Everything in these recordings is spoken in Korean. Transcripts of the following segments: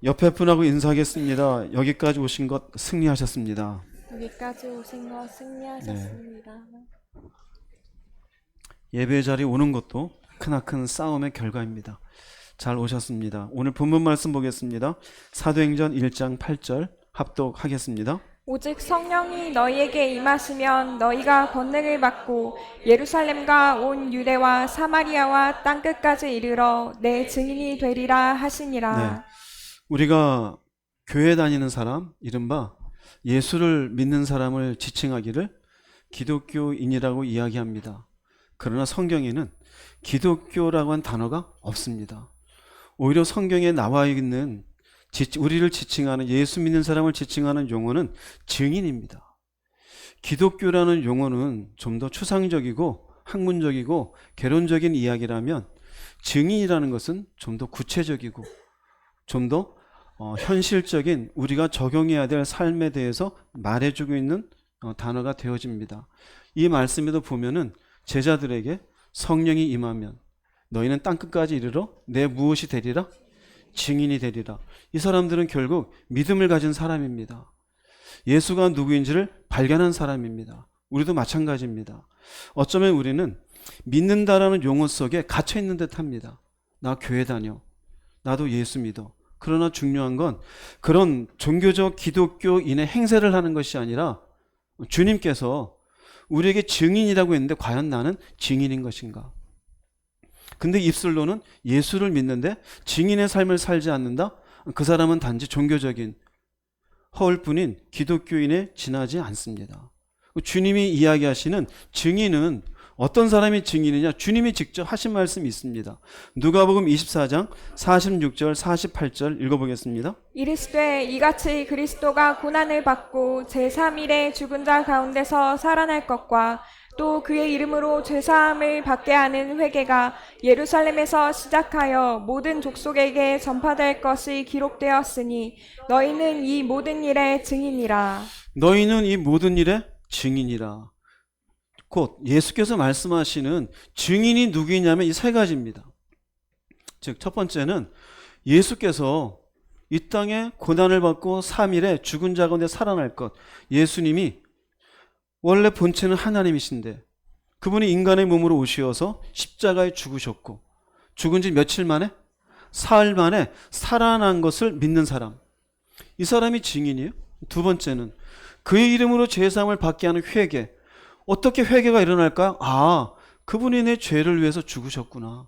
옆에 분하고 인사하겠습니다. 여기까지 오신 것 승리하셨습니다. 여기까지 오신 것 승리하셨습니다. 예배 자리에 오는 것도 크나큰 싸움의 결과입니다. 잘 오셨습니다. 오늘 본문 말씀 보겠습니다. 사도행전 1장 8절 합독하겠습니다. 오직 성령이 너희에게 임하시면 너희가 권능을 받고 예루살렘과 온 유대와 사마리아와 땅끝까지 이르러 내 증인이 되리라 하시니라. 네. 우리가 교회 다니는 사람, 이른바 예수를 믿는 사람을 지칭하기를 기독교인이라고 이야기합니다. 그러나 성경에는 기독교라고 한 단어가 없습니다. 오히려 성경에 나와 있는 우리를 지칭하는, 예수 믿는 사람을 지칭하는 용어는 증인입니다. 기독교라는 용어는 좀 더 추상적이고 학문적이고 개론적인 이야기라면, 증인이라는 것은 좀 더 구체적이고 좀 더 현실적인 우리가 적용해야 될 삶에 대해서 말해주고 있는 단어가 되어집니다. 이 말씀에도 보면은 제자들에게 성령이 임하면 너희는 땅끝까지 이르러 내 무엇이 되리라? 증인이 되리라. 이 사람들은 결국 믿음을 가진 사람입니다. 예수가 누구인지를 발견한 사람입니다. 우리도 마찬가지입니다. 어쩌면 우리는 믿는다라는 용어 속에 갇혀 있는 듯 합니다. 나 교회 다녀. 나도 예수 믿어. 그러나 중요한 건 그런 종교적 기독교인의 행세를 하는 것이 아니라 주님께서 우리에게 증인이라고 했는데 과연 나는 증인인 것인가? 근데 입술로는 예수를 믿는데 증인의 삶을 살지 않는다? 그 사람은 단지 종교적인 허울뿐인 기독교인에 지나지 않습니다. 주님이 이야기하시는 증인은 어떤 사람이 증인이냐? 주님이 직접 하신 말씀이 있습니다. 누가복음 24장 46절 48절 읽어보겠습니다. 이르시되 이같이 그리스도가 고난을 받고 제3일에 죽은 자 가운데서 살아날 것과 또 그의 이름으로 죄사함을 받게 하는 회개가 예루살렘에서 시작하여 모든 족속에게 전파될 것이 기록되었으니 너희는 이 모든 일의 증인이라. 너희는 이 모든 일의 증인이라. 곧 예수께서 말씀하시는 증인이 누구냐면 이 세 가지입니다. 즉 첫 번째는 예수께서 이 땅에 고난을 받고 3일에 죽은 자 가운데 살아날 것. 예수님이 원래 본체는 하나님이신데 그분이 인간의 몸으로 오시어서 십자가에 죽으셨고 죽은 지 며칠 만에? 사흘 만에 살아난 것을 믿는 사람. 이 사람이 증인이에요. 두 번째는 그의 이름으로 죄사함을 받게 하는 회개. 어떻게 회개가 일어날까요? 아, 그분이 내 죄를 위해서 죽으셨구나.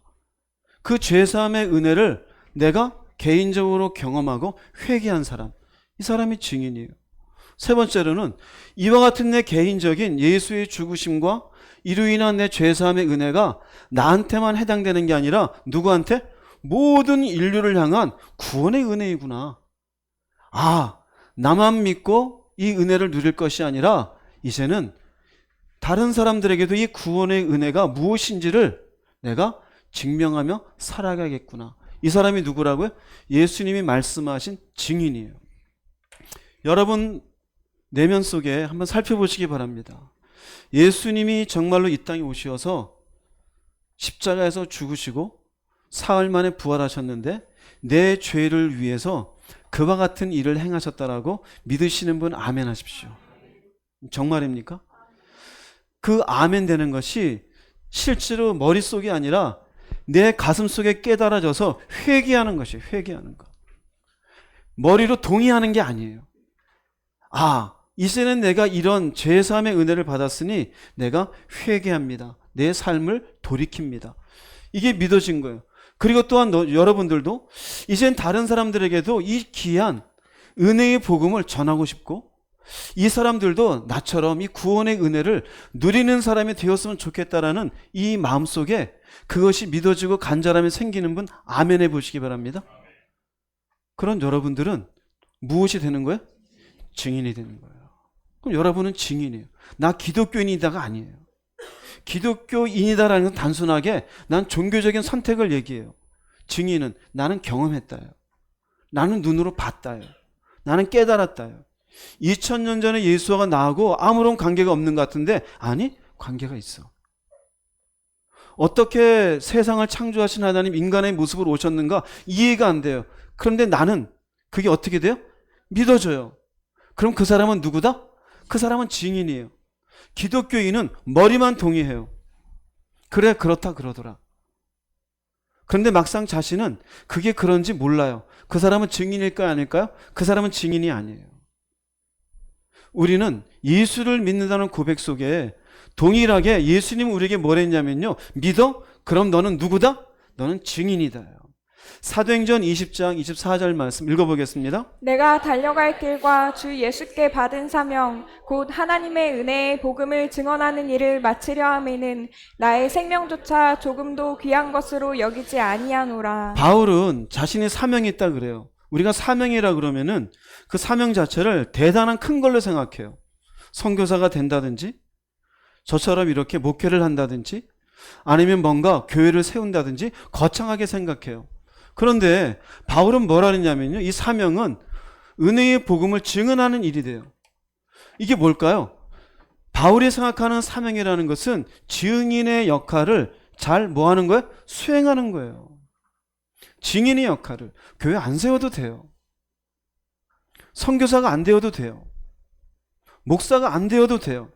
그 죄사함의 은혜를 내가 개인적으로 경험하고 회개한 사람. 이 사람이 증인이에요. 세 번째로는 이와 같은 내 개인적인 예수의 죽으심과 이로 인한 내 죄사함의 은혜가 나한테만 해당되는 게 아니라 누구한테? 모든 인류를 향한 구원의 은혜이구나. 아, 나만 믿고 이 은혜를 누릴 것이 아니라 이제는 다른 사람들에게도 이 구원의 은혜가 무엇인지를 내가 증명하며 살아가겠구나. 이 사람이 누구라고요? 예수님이 말씀하신 증인이에요. 여러분 내면 속에 한번 살펴보시기 바랍니다. 예수님이 정말로 이 땅에 오셔서 십자가에서 죽으시고 사흘 만에 부활하셨는데 내 죄를 위해서 그와 같은 일을 행하셨다라고 믿으시는 분 아멘 하십시오. 정말입니까? 그 아멘 되는 것이 실제로 머릿속이 아니라 내 가슴 속에 깨달아져서 회개하는 것이에요. 회개하는 것. 머리로 동의하는 게 아니에요. 아, 이제는 내가 이런 죄사함의 은혜를 받았으니 내가 회개합니다. 내 삶을 돌이킵니다. 이게 믿어진 거예요. 그리고 또한 여러분들도 이젠 다른 사람들에게도 이 귀한 은혜의 복음을 전하고 싶고 이 사람들도 나처럼 이 구원의 은혜를 누리는 사람이 되었으면 좋겠다라는 이 마음속에 그것이 믿어지고 간절함이 생기는 분 아멘 해보시기 바랍니다. 그런 여러분들은 무엇이 되는 거예요? 증인이 되는 거예요. 그럼 여러분은 증인이에요. 나 기독교인이다가 아니에요. 기독교인이다라는 건 단순하게 난 종교적인 선택을 얘기해요. 증인은 나는 경험했다요. 나는 눈으로 봤다요. 나는 깨달았다요. 2000년 전에 예수와 나하고 아무런 관계가 없는 것 같은데 아니, 관계가 있어. 어떻게 세상을 창조하신 하나님 인간의 모습으로 오셨는가 이해가 안 돼요. 그런데 나는 그게 어떻게 돼요? 믿어져요. 그럼 그 사람은 누구다? 그 사람은 증인이에요. 기독교인은 머리만 동의해요. 그래, 그렇다 그러더라. 그런데 막상 자신은 그게 그런지 몰라요. 그 사람은 증인일까요, 아닐까요? 그 사람은 증인이 아니에요. 우리는 예수를 믿는다는 고백 속에 동일하게 예수님은 우리에게 뭘 했냐면요, 믿어? 그럼 너는 누구다? 너는 증인이다. 사도행전 20장 24절 말씀 읽어보겠습니다. 내가 달려갈 길과 주 예수께 받은 사명 곧 하나님의 은혜의 복음을 증언하는 일을 마치려 함에는 나의 생명조차 조금도 귀한 것으로 여기지 아니하노라. 바울은 자신의 사명이 있다 그래요. 우리가 사명이라 그러면은 그 사명 자체를 대단한 큰 걸로 생각해요. 선교사가 된다든지, 저처럼 이렇게 목회를 한다든지, 아니면 뭔가 교회를 세운다든지 거창하게 생각해요. 그런데 바울은 뭐라 그랬냐면요, 이 사명은 은혜의 복음을 증언하는 일이 돼요. 이게 뭘까요? 바울이 생각하는 사명이라는 것은 증인의 역할을 잘 뭐 하는 거예요? 수행하는 거예요. 증인의 역할을 교회 안 세워도 돼요. 선교사가 안 되어도 돼요. 목사가 안 되어도 돼요.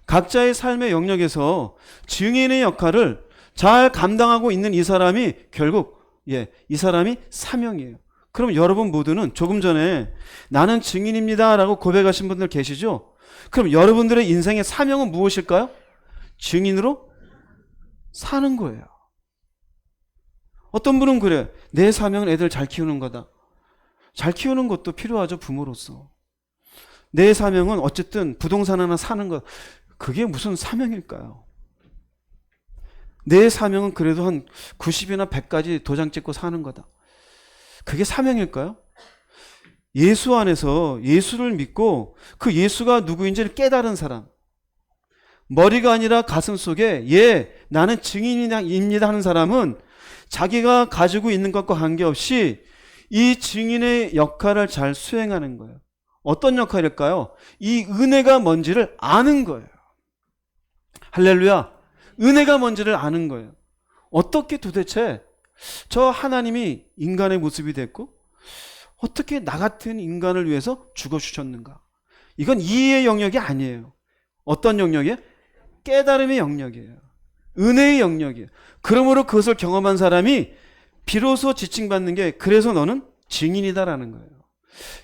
각자의 삶의 영역에서 증인의 역할을 잘 감당하고 있는 이 사람이 결국 이 사람이 사명이에요. 그럼 여러분 모두는 조금 전에 나는 증인입니다 라고 고백하신 분들 계시죠? 그럼 여러분들의 인생의 사명은 무엇일까요? 증인으로 사는 거예요. 어떤 분은 그래, 내 사명은 애들 잘 키우는 거다. 잘 키우는 것도 필요하죠, 부모로서. 내 사명은 어쨌든 부동산 하나 사는 것, 그게 무슨 사명일까요? 내 사명은 그래도 한 90이나 100까지 도장 찍고 사는 거다. 그게 사명일까요? 예수 안에서 예수를 믿고 그 예수가 누구인지를 깨달은 사람, 머리가 아니라 가슴 속에 나는 증인입니다 하는 사람은 자기가 가지고 있는 것과 관계없이 이 증인의 역할을 잘 수행하는 거예요. 어떤 역할일까요? 이 은혜가 뭔지를 아는 거예요. 할렐루야. 은혜가 뭔지를 아는 거예요. 어떻게 도대체 저 하나님이 인간의 모습이 됐고 어떻게 나 같은 인간을 위해서 죽어주셨는가? 이건 이해의 영역이 아니에요. 어떤 영역이에요? 깨달음의 영역이에요. 은혜의 영역이에요. 그러므로 그것을 경험한 사람이 비로소 지칭받는 게 그래서 너는 증인이다라는 거예요.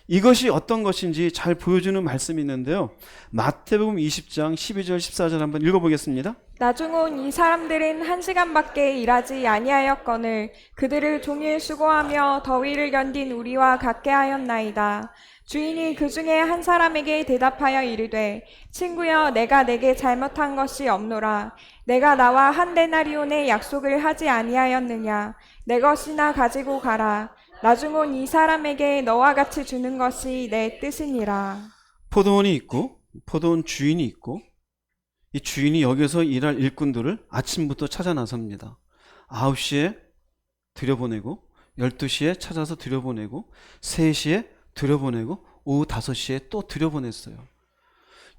이것이 어떤 것인지 잘 보여주는 말씀이 있는데요. 마태복음 20장 12절 14절 한번 읽어보겠습니다. 나중 이 사람들은 1시간밖에 일하지 아니하였거늘 그들을 종일 수고하며 더위를 견딘 우리와 같게 하였나이다. 주인이 그 중에 한 사람에게 대답하여 이르되 친구여 내가 내게 잘못한 것이 없노라. 내가 나와 한 데나리온의 약속을 하지 아니하였느냐. 내 것이나 가지고 가라. 나중 이 사람에게 너와 같이 주는 것이 내 뜻이니라. 포도원이 있고 포도원 주인이 있고 이 주인이 여기서 일할 일꾼들을 아침부터 찾아 나섭니다. 9시에 들여보내고 12시에 찾아서 들여보내고 3시에 들여보내고 오후 5시에 또 들여보냈어요.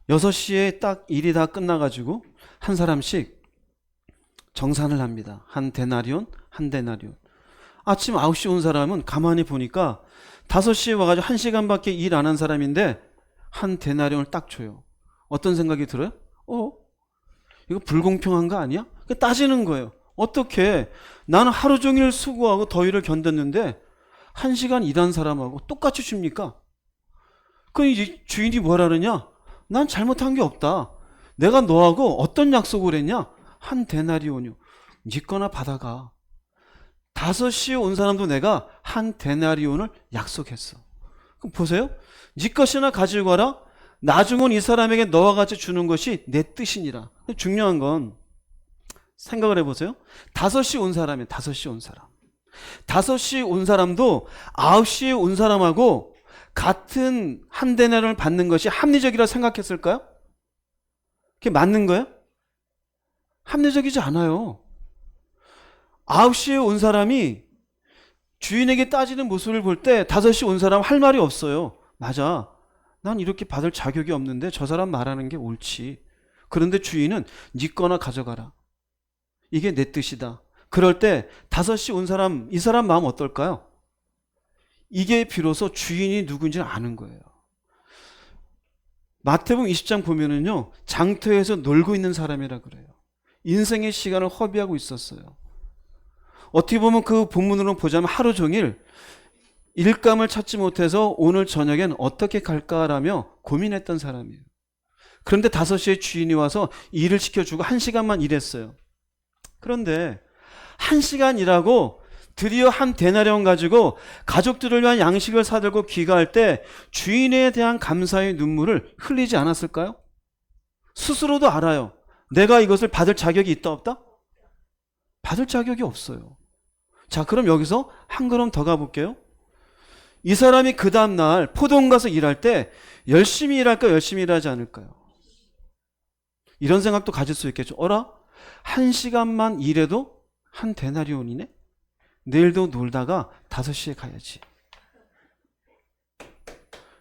6시에 딱 일이 다 끝나가지고 한 사람씩 정산을 합니다. 한 데나리온, 한 데나리온. 아침 9시 온 사람은 가만히 보니까 5시에 와가지고 1시간밖에 일 안 한 사람인데 한 데나리온을 딱 줘요. 어떤 생각이 들어요? 이거 불공평한 거 아니야? 따지는 거예요. 어떻게 나는 하루 종일 수고하고 더위를 견뎠는데 1시간 일한 사람하고 똑같이 줍니까? 그럼 이제 주인이 뭐라 그러냐? 난 잘못한 게 없다. 내가 너하고 어떤 약속을 했냐? 한 데나리온이요. 네 거나 받아가. 5시에 온 사람도 내가 한 데나리온을 약속했어. 그럼 보세요. 네 것이나 가지고 가라. 나중은 이 사람에게 너와 같이 주는 것이 내 뜻이니라. 중요한 건 생각을 해보세요. 5시 온 사람이에요. 5시 온 사람. 5시 온 사람도 9시에 온 사람하고 같은 한 데나리온을 받는 것이 합리적이라 생각했을까요? 그게 맞는 거예요? 합리적이지 않아요. 9시에 온 사람이 주인에게 따지는 모습을 볼 때 5시 온 사람 할 말이 없어요. 맞아. 난 이렇게 받을 자격이 없는데 저 사람 말하는 게 옳지. 그런데 주인은 네 거나 가져가라. 이게 내 뜻이다. 그럴 때 5시 온 사람, 이 사람 마음 어떨까요? 이게 비로소 주인이 누군지 아는 거예요. 마태복음 20장 보면은요, 장터에서 놀고 있는 사람이라 그래요. 인생의 시간을 허비하고 있었어요. 어떻게 보면 그 본문으로 보자면 하루 종일 일감을 찾지 못해서 오늘 저녁엔 어떻게 갈까라며 고민했던 사람이에요. 그런데 5시에 주인이 와서 일을 시켜주고 1시간만 일했어요. 그런데 1시간 일하고 드디어 한 데나리온 가지고 가족들을 위한 양식을 사들고 귀가할 때 주인에 대한 감사의 눈물을 흘리지 않았을까요? 스스로도 알아요. 내가 이것을 받을 자격이 있다 없다? 받을 자격이 없어요. 자, 그럼 여기서 한 걸음 더 가볼게요. 이 사람이 그 다음날 포도원 가서 일할 때 열심히 일할까 열심히 일하지 않을까요? 이런 생각도 가질 수 있겠죠. 어라? 1시간만 일해도 한 데나리온이네? 내일도 놀다가 5시에 가야지.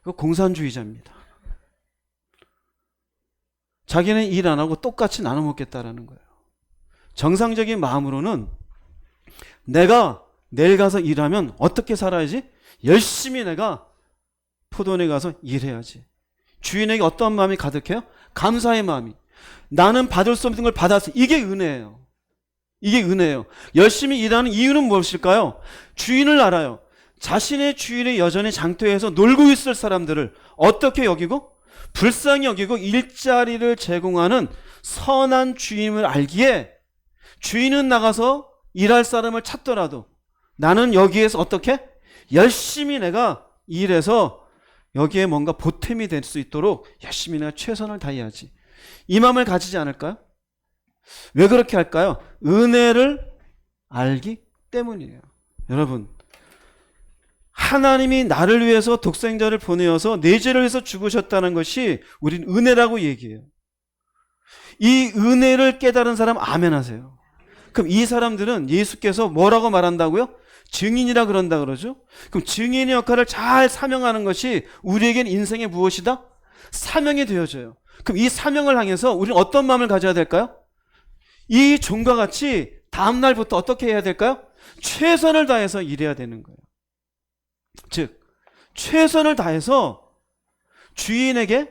이거 공산주의자입니다. 자기는 일 안 하고 똑같이 나눠 먹겠다라는 거예요. 정상적인 마음으로는 내가 내일 가서 일하면 어떻게 살아야지? 열심히 내가 포도원에 가서 일해야지. 주인에게 어떤 마음이 가득해요? 감사의 마음이. 나는 받을 수 없는 걸 받았어. 이게 은혜예요. 이게 은혜예요. 열심히 일하는 이유는 무엇일까요? 주인을 알아요. 자신의 주인의 여전히 장터에서 놀고 있을 사람들을 어떻게 여기고? 불쌍히 여기고 일자리를 제공하는 선한 주인을 알기에 주인은 나가서 일할 사람을 찾더라도 나는 여기에서 어떻게? 열심히 내가 일해서 여기에 뭔가 보탬이 될 수 있도록 열심히 내가 최선을 다해야지. 이 마음을 가지지 않을까요? 왜 그렇게 할까요? 은혜를 알기 때문이에요. 여러분, 하나님이 나를 위해서 독생자를 보내어서 내 죄를 위해서 죽으셨다는 것이 우린 은혜라고 얘기해요. 이 은혜를 깨달은 사람 아멘 하세요. 그럼 이 사람들은 예수께서 뭐라고 말한다고요? 증인이라 그런다 그러죠. 그럼 증인의 역할을 잘 사명하는 것이 우리에겐 인생의 무엇이다? 사명이 되어져요. 그럼 이 사명을 향해서 우리는 어떤 마음을 가져야 될까요? 이 종과 같이 다음 날부터 어떻게 해야 될까요? 최선을 다해서 일해야 되는 거예요. 즉, 최선을 다해서 주인에게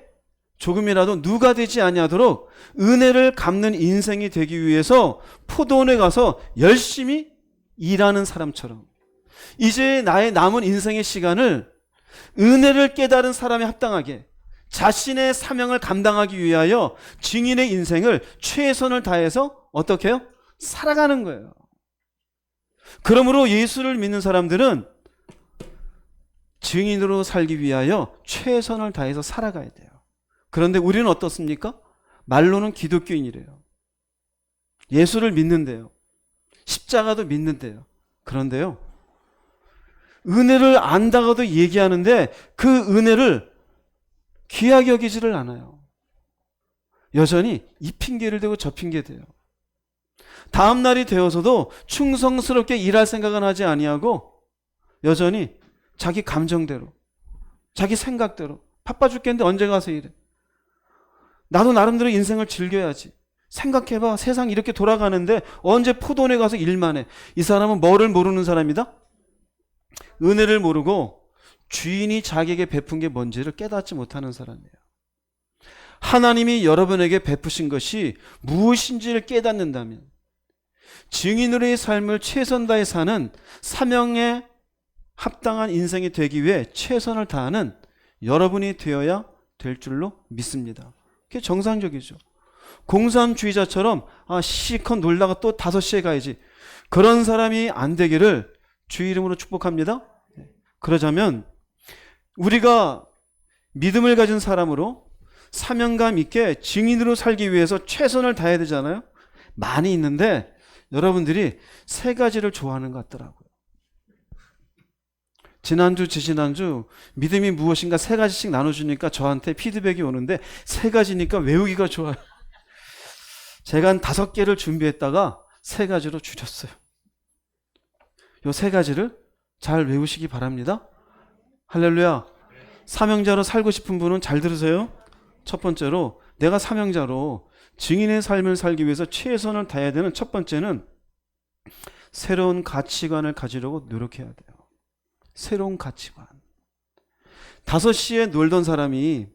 조금이라도 누가 되지 아니하도록 은혜를 갚는 인생이 되기 위해서 포도원에 가서 열심히 일하는 사람처럼 이제 나의 남은 인생의 시간을 은혜를 깨달은 사람에 합당하게 자신의 사명을 감당하기 위하여 증인의 인생을 최선을 다해서 어떻게 해요? 살아가는 거예요. 그러므로 예수를 믿는 사람들은 증인으로 살기 위하여 최선을 다해서 살아가야 돼요. 그런데 우리는 어떻습니까? 말로는 기독교인이래요. 예수를 믿는데요. 십자가도 믿는데요. 그런데요, 은혜를 안다가도 얘기하는데 그 은혜를 귀하게 여기지를 않아요. 여전히 이 핑계를 대고 저 핑계 대요. 다음 날이 되어서도 충성스럽게 일할 생각은 하지 아니하고 여전히 자기 감정대로, 자기 생각대로 바빠 죽겠는데 언제 가서 일해? 나도 나름대로 인생을 즐겨야지. 생각해봐. 세상 이렇게 돌아가는데 언제 포도원에 가서 일만 해. 이 사람은 뭐를 모르는 사람이다? 은혜를 모르고 주인이 자기에게 베푼 게 뭔지를 깨닫지 못하는 사람이에요. 하나님이 여러분에게 베푸신 것이 무엇인지를 깨닫는다면 증인으로의 삶을 최선 다해 사는 사명에 합당한 인생이 되기 위해 최선을 다하는 여러분이 되어야 될 줄로 믿습니다. 그게 정상적이죠. 공산주의자처럼 시시컷 놀다가 또 5시에 가야지. 그런 사람이 안 되기를 주 이름으로 축복합니다. 그러자면 우리가 믿음을 가진 사람으로 사명감 있게 증인으로 살기 위해서 최선을 다해야 되잖아요. 많이 있는데 여러분들이 3가지를 좋아하는 것 같더라고요. 지난주 지지난주 믿음이 무엇인가 3가지씩 나눠주니까 저한테 피드백이 오는데 3가지니까 외우기가 좋아요. 제가 한 5개를 준비했다가 3가지로 줄였어요. 요 3가지를 잘 외우시기 바랍니다. 할렐루야. 사명자로 살고 싶은 분은 잘 들으세요. 첫 번째로 내가 사명자로 증인의 삶을 살기 위해서 최선을 다해야 되는 첫 번째는 새로운 가치관을 가지려고 노력해야 돼요. 새로운 가치관. 5시에 놀던 사람이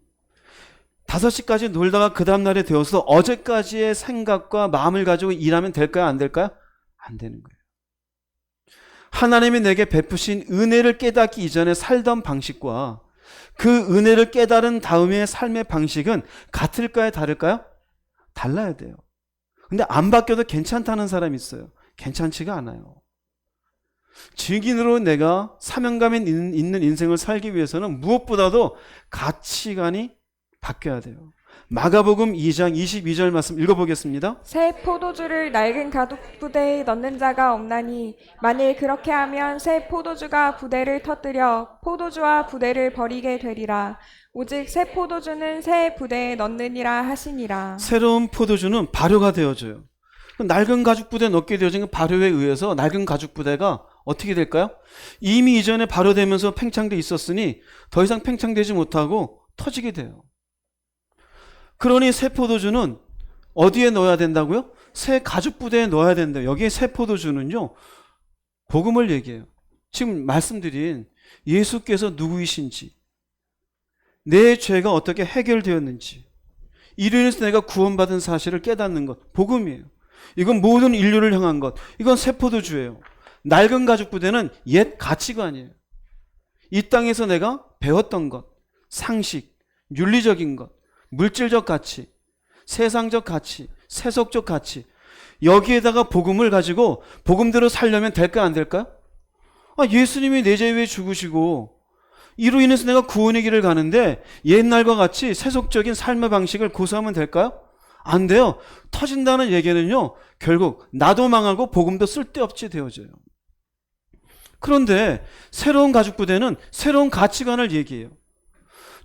5시까지 놀다가 그 다음날에 되어서 어제까지의 생각과 마음을 가지고 일하면 될까요? 안 될까요? 안 되는 거예요. 하나님이 내게 베푸신 은혜를 깨닫기 이전에 살던 방식과 그 은혜를 깨달은 다음의 삶의 방식은 같을까요? 다를까요? 달라야 돼요. 근데 안 바뀌어도 괜찮다는 사람이 있어요. 괜찮지가 않아요. 증인으로 내가 사명감이 있는 인생을 살기 위해서는 무엇보다도 가치관이 바뀌어야 돼요. 마가복음 2장 22절 말씀 읽어보겠습니다. 새 포도주를 낡은 가죽 부대에 넣는 자가 없나니 만일 그렇게 하면 새 포도주가 부대를 터뜨려 포도주와 부대를 버리게 되리라. 오직 새 포도주는 새 부대에 넣느니라 하시니라. 새로운 포도주는 발효가 되어져요. 낡은 가죽 부대에 넣게 되어진 그 발효에 의해서 낡은 가죽 부대가 어떻게 될까요? 이미 이전에 발효되면서 팽창돼 있었으니 더 이상 팽창되지 못하고 터지게 돼요. 그러니 새 포도주는 어디에 넣어야 된다고요? 새 가죽 부대에 넣어야 된다요. 여기에 새 포도주는요, 복음을 얘기해요. 지금 말씀드린 예수께서 누구이신지, 내 죄가 어떻게 해결되었는지, 이로 인해서 내가 구원받은 사실을 깨닫는 것, 복음이에요. 이건 모든 인류를 향한 것. 이건 새 포도주예요. 낡은 가죽 부대는 옛 가치관이에요. 이 땅에서 내가 배웠던 것, 상식, 윤리적인 것, 물질적 가치, 세상적 가치, 세속적 가치, 여기에다가 복음을 가지고 복음대로 살려면 될까 안 될까요? 예수님이 내 죄 위해 죽으시고 이로 인해서 내가 구원의 길을 가는데 옛날과 같이 세속적인 삶의 방식을 고수하면 될까요? 안 돼요. 터진다는 얘기는요, 결국 나도 망하고 복음도 쓸데없이 되어져요. 그런데 새로운 가죽 부대는 새로운 가치관을 얘기해요.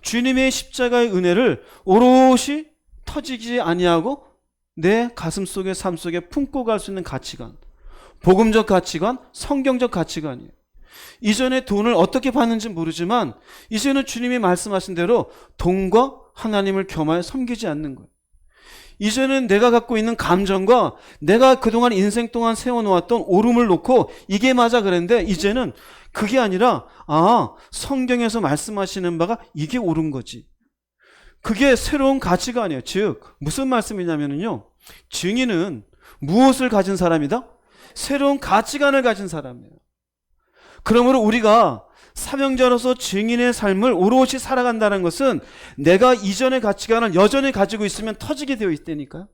주님의 십자가의 은혜를 오롯이 터지지 아니하고 내 가슴 속에 삶 속에 품고 갈 수 있는 가치관, 복음적 가치관, 성경적 가치관이에요. 이전에 돈을 어떻게 받는지 모르지만 이제는 주님이 말씀하신 대로 돈과 하나님을 겸하여 섬기지 않는 거예요. 이제는 내가 갖고 있는 감정과 내가 그동안 인생 동안 세워놓았던 오름을 놓고 이게 맞아 그랬는데 이제는 그게 아니라 성경에서 말씀하시는 바가 이게 옳은 거지. 그게 새로운 가치관이에요. 즉 무슨 말씀이냐면요, 증인은 무엇을 가진 사람이다? 새로운 가치관을 가진 사람이에요. 그러므로 우리가 사명자로서 증인의 삶을 오롯이 살아간다는 것은 내가 이전의 가치관을 여전히 가지고 있으면 터지게 되어 있다니까요.